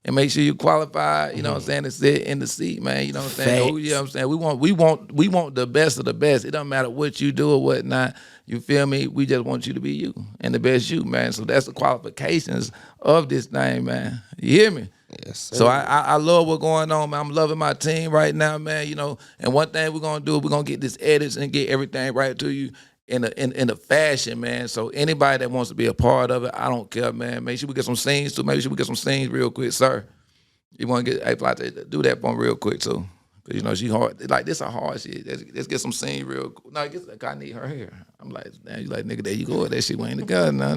and make sure you qualify, you know what I'm saying, to sit in the seat, man. You know what I'm saying? Facts. You know what I'm saying? We want the best of the best. It don't matter what you do or whatnot. You feel me? We just want you to be you and the best you, man. So that's the qualifications of this thing, man. You hear me? Yes, sir. So I love what's going on, man. I'm loving my team right now, man. You know, and one thing we're gonna do, we're gonna get this edits and get everything right to you in a fashion, man. So anybody that wants to be a part of it, I don't care, man. Make sure we get some scenes too. Make sure we get some scenes real quick, sir. You want to get FlyTy, do that for me real quick too. Cause you know she hard. Like this a hard shit. Let's get some scenes real quick. No, I need her hair. I'm like, damn, you like nigga, there you go. That shit ain't together now.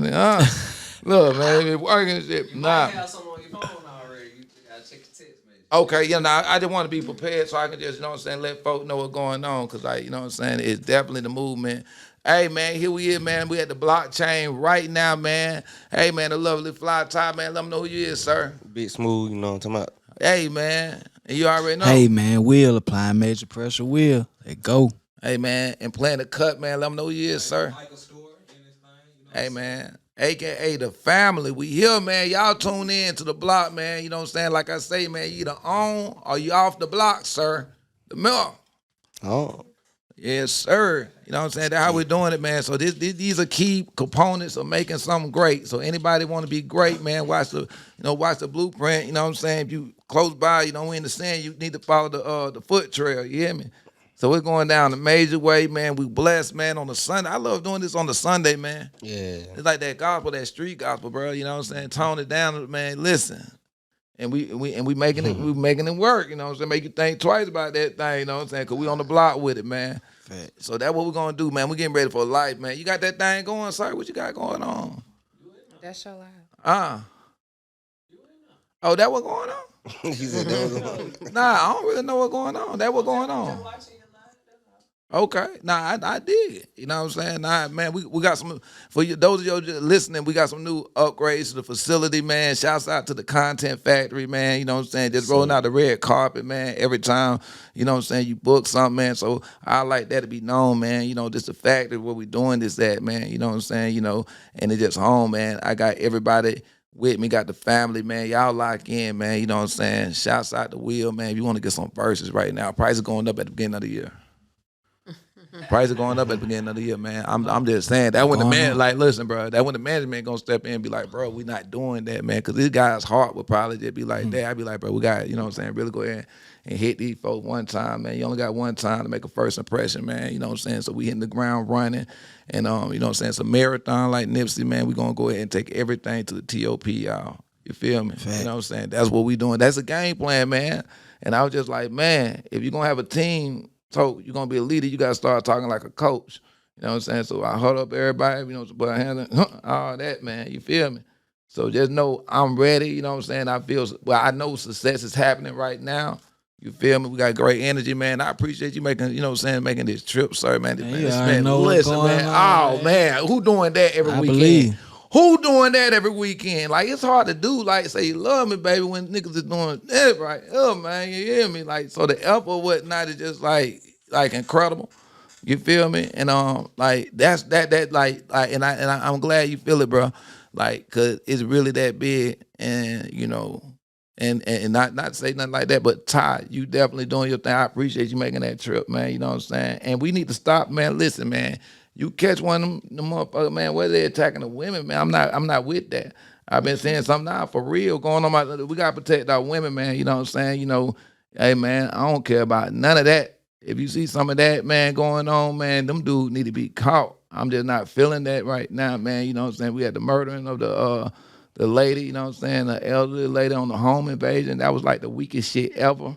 Look, man, it working shit. You Nah. might have something on your phone already. You gotta check your text message. Okay, yeah, nah, I just want to be prepared so I can just, you know what I'm saying, let folk know what's going on. Cause like, you know what I'm saying, it's definitely the movement. Hey man, here we is, man. We at the BlockChain right now, man. Hey man, the lovely FlyTy, man. Let them know who you is, sir. Big Smoove, you know what I'm talking about? Hey man, and you already know. Hey man, wheel applying major pressure wheel. Let go. Hey man, and playing the cut, man. Let them know who you is, sir. Like a store in this thing, you know. Hey man, AKA the family. We here, man. Y'all tune in to the block, man. You know what I'm saying? Like I say, man, you either on or you off the block, sir. The milk. Oh. Yes, sir. You know what I'm saying? That's how we're doing it, man. So these are key components of making something great. So anybody want to be great, man, watch the blueprint. You know what I'm saying? If you close by, you know, we in the sand, you need to follow the foot trail. You hear me? So we're going down the major way, man. We blessed, man, on the Sunday. I love doing this on the Sunday, man. Yeah. It's like that gospel, that street gospel, bro. You know what I'm saying? Tone it down, man. Listen. And we making it work, you know what I'm saying? Make you think twice about that thing, you know what I'm saying? Cause we on the block with it, man. Facts. So that's what we're gonna do, man. We getting ready for life, man. You got that thing going, sir? What you got going on? That's your life. Oh, that what going on? He said that was Nah, I don't really know what's going on. That what going on? Okay. Nah, I did. You know what I'm saying? Nah, man, we got some, for you, those of you just listening, we got some new upgrades to the facility, man. Shouts out to the Content Factory, man. You know what I'm saying? Just rolling out the red carpet, man, every time, you know what I'm saying, you book something, man. So I like that to be known, man. You know, this the factory where we doing this at, man. You know what I'm saying? You know, and it's just home, man. I got everybody with me. Got the family, man. Y'all lock in, man. You know what I'm saying? Shouts out to Will, man. If you want to get some verses right now, price is going up at the beginning of the year. Price is going up at the beginning of the year, man. I'm just saying that when the man like, listen, bro, that when the management gonna step in and be like, bro, we not doing that, man, because this guy's heart would probably just be like that. I'd be like, bro, we got, you know what I'm saying, really go ahead and hit these folks one time, man. You only got one time to make a first impression, man. You know what I'm saying? So we hitting the ground running, and you know what I'm saying? It's a marathon like Nipsey, man. We gonna go ahead and take everything to the TOP, y'all. You feel me? Fact. You know what I'm saying? That's what we doing. That's a game plan, man. And I was just like, man, if you're gonna have a team. So you're gonna be a leader, you gotta start talking like a coach. You know what I'm saying? So I hold up everybody, you know, put a hand in, all that, man. You feel me? So just know I'm ready, you know what I'm saying? I know success is happening right now. You feel me? We got great energy, man. I appreciate you making, you know what I'm saying, making this trip, sir, man. You already know what's going on, Oh, man. Who doing that every weekend? Believe. Who doing that every weekend? Like, it's hard to do, like, say you love me, baby, when niggas is doing that, right? Oh, man, you hear me? Like, so the effort or whatnot is just, like incredible. You feel me? And, like, that's, and I'm glad you feel it, bro. Like, cause it's really that big, and, you know, and not to say nothing like that, but Ty, you definitely doing your thing. I appreciate you making that trip, man. You know what I'm saying? And we need to stop, man. Listen, man. You catch one of them motherfuckers, man, where they attacking the women, man. I'm not with that. I've been saying something now for real going on. We gotta protect our women, man. You know what I'm saying? You know, hey man, I don't care about none of that. If you see some of that, man, going on, man, them dudes need to be caught. I'm just not feeling that right now, man. You know what I'm saying? We had the murdering of the lady, you know what I'm saying, the elderly lady on the home invasion. That was like the weakest shit ever.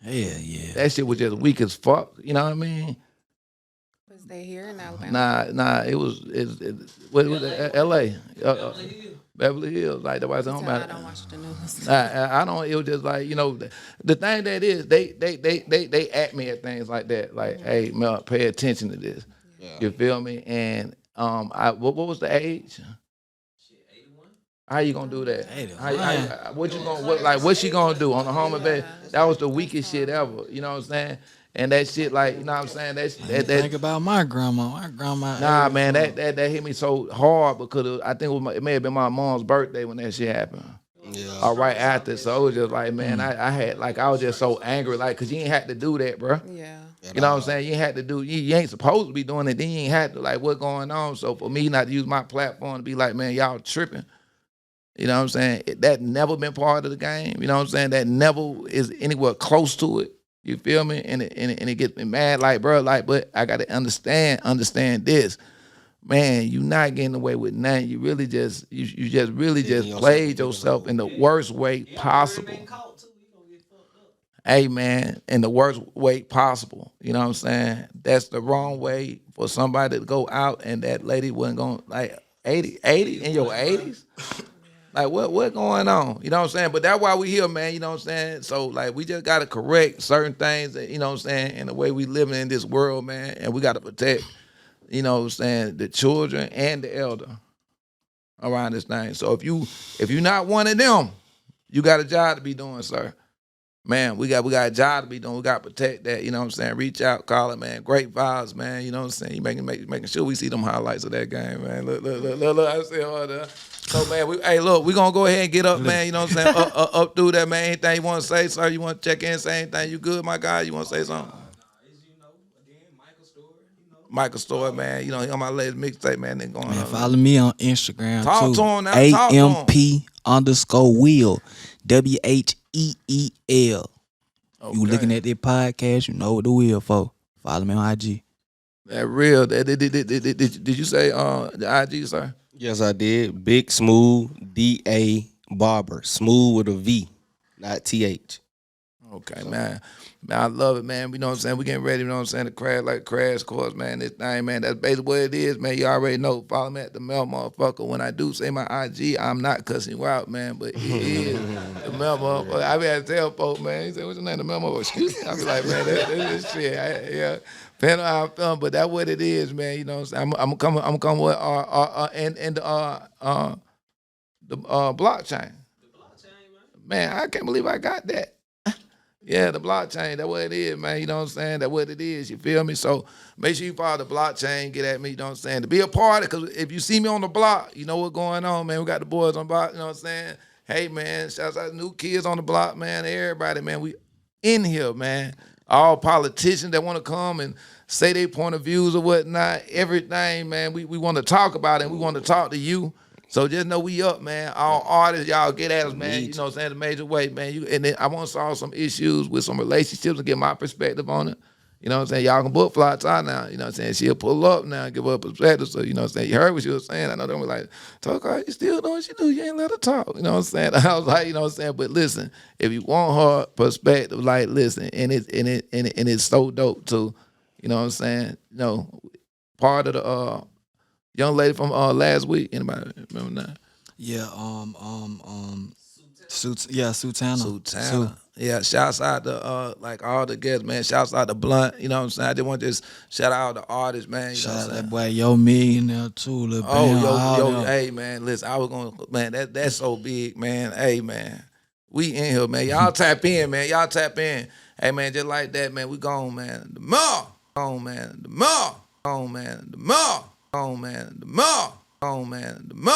Hell yeah. That shit was just weak as fuck. You know what I mean? Was they here in Alabama? Nah. It was L.A. Beverly Hills. Like, that's why I said, I don't watch the news. I don't. It was just like, you know, the thing that is they at me at things like that. Like, hey, Mel, pay attention to this. Yeah. You feel me? And what was the age? How you gonna do that? What's she gonna do on the home bed? That was the weakest shit ever. You know what I'm saying? And that shit, like, you know what I'm saying? That think about my grandma. Nah, man, that hit me so hard because I think it may have been my mom's birthday when that shit happened. Yeah. Or right after. So it was just like, man, I was just so angry, like, cause you ain't had to do that, bro. Yeah. You know what I'm saying? You ain't had to do. You ain't supposed to be doing it. Then you ain't had to. Like, what's going on? So for me not to use my platform to be like, man, y'all tripping. You know what I'm saying? That never been part of the game. You know what I'm saying? That never is anywhere close to it. You feel me? And it gets me mad, like, bro, like, but I gotta understand this. Man, you not getting away with nothing. You really just really played yourself in the worst way possible. Hey man, in the worst way possible. You know what I'm saying? That's the wrong way for somebody to go out, and that lady wasn't going, like, 80 in your 80s? Like, what going on? You know what I'm saying? But that's why we here, man. You know what I'm saying? So, like, we just got to correct certain things, you know what I'm saying, in the way we living in this world, man. And we got to protect, you know what I'm saying, the children and the elder around this thing. So if you're not one of them, you got a job to be doing, sir. Man, we got a job to be doing. We got to protect that, you know what I'm saying? Reach out, call it, man. Great vibes, man. You know what I'm saying? You making sure we see them highlights of that game, man. Look. I see all that. So, man, we going to go ahead and get up, man. You know what I'm saying? Up through that, man. Anything you want to say, sir? You want to check in, say anything? You good, my guy? You want to say something? Michael Story, man. You know, he on my latest mixtape, man. They going man, follow me on Instagram, talk too. To him now. AMP_Will. WHEEL. Okay. You looking at that podcast, you know what the wheel for. Follow me on IG. That real. Did you say the IG, sir? Yes, I did. Big Smoove DA Barber. Smoove with a V, not TH. Okay, man. Man, I love it, man. You know what I'm saying? We getting ready, you know what I'm saying, to crash like crash course, man. This thing, man, that's basically what it is, man. You already know. Follow me at the Mel motherfucker. When I do say my IG, I'm not cussing you out, man, but it is the Mel motherfucker. I be at to tell folks, man, he said, what's your name? The Mel motherfucker. Excuse me. I be like, man, that's shit. Yeah. Depending on how I'm feeling, but that's what it is, man. You know what I'm saying? I'm coming with the BlockChain. Man, I can't believe I got that. Yeah, the blockchain, that's what it is, man. You know what I'm saying? That's what it is. You feel me? So make sure you follow the blockchain, get at me, you know what I'm saying? To be a part of it, because if you see me on the block, you know what's going on, man. We got the boys on the block, you know what I'm saying? Hey, man, shouts out to new kids on the block, man. Everybody, man, we in here, man. All politicians that want to come and say their point of views or whatnot, everything, man. We want to talk about it, and we want to talk to you. So just know we up, man. All artists, y'all get at us, man. You know what I'm saying? The major way, man. And then I want to solve some issues with some relationships and get my perspective on it. You know what I'm saying? Y'all can book FlyTy now. You know what I'm saying? She'll pull up now and give her a perspective. So, you know what I'm saying? You heard what she was saying. I know them were like, Tokars, you still doing what you do. You ain't let her talk. You know what I'm saying? I was like, you know what I'm saying? But listen, if you want her perspective, like, listen, and it's so dope too. You know what I'm saying? You know, part of the young lady from last week. Anybody remember that? Yeah, Sultana. Sultana. Yeah, shouts out to like all the guests, man. Shouts out to Blunt. You know what I'm saying? I just want to just shout out the artists, man. You Shout know out what I'm that saying? boy Yo Millionaire too, Lil Bam. Oh, yo, them. hey, man, listen, I was going to, man, that's so big, man. Hey, man, we in here, man. Y'all tap in, man. Y'all tap in. Hey, man, just like that, man, we gone, man. The more. Gone, man. The more. Gone, man. The more. Gone, man. The more. Gone, man. The more.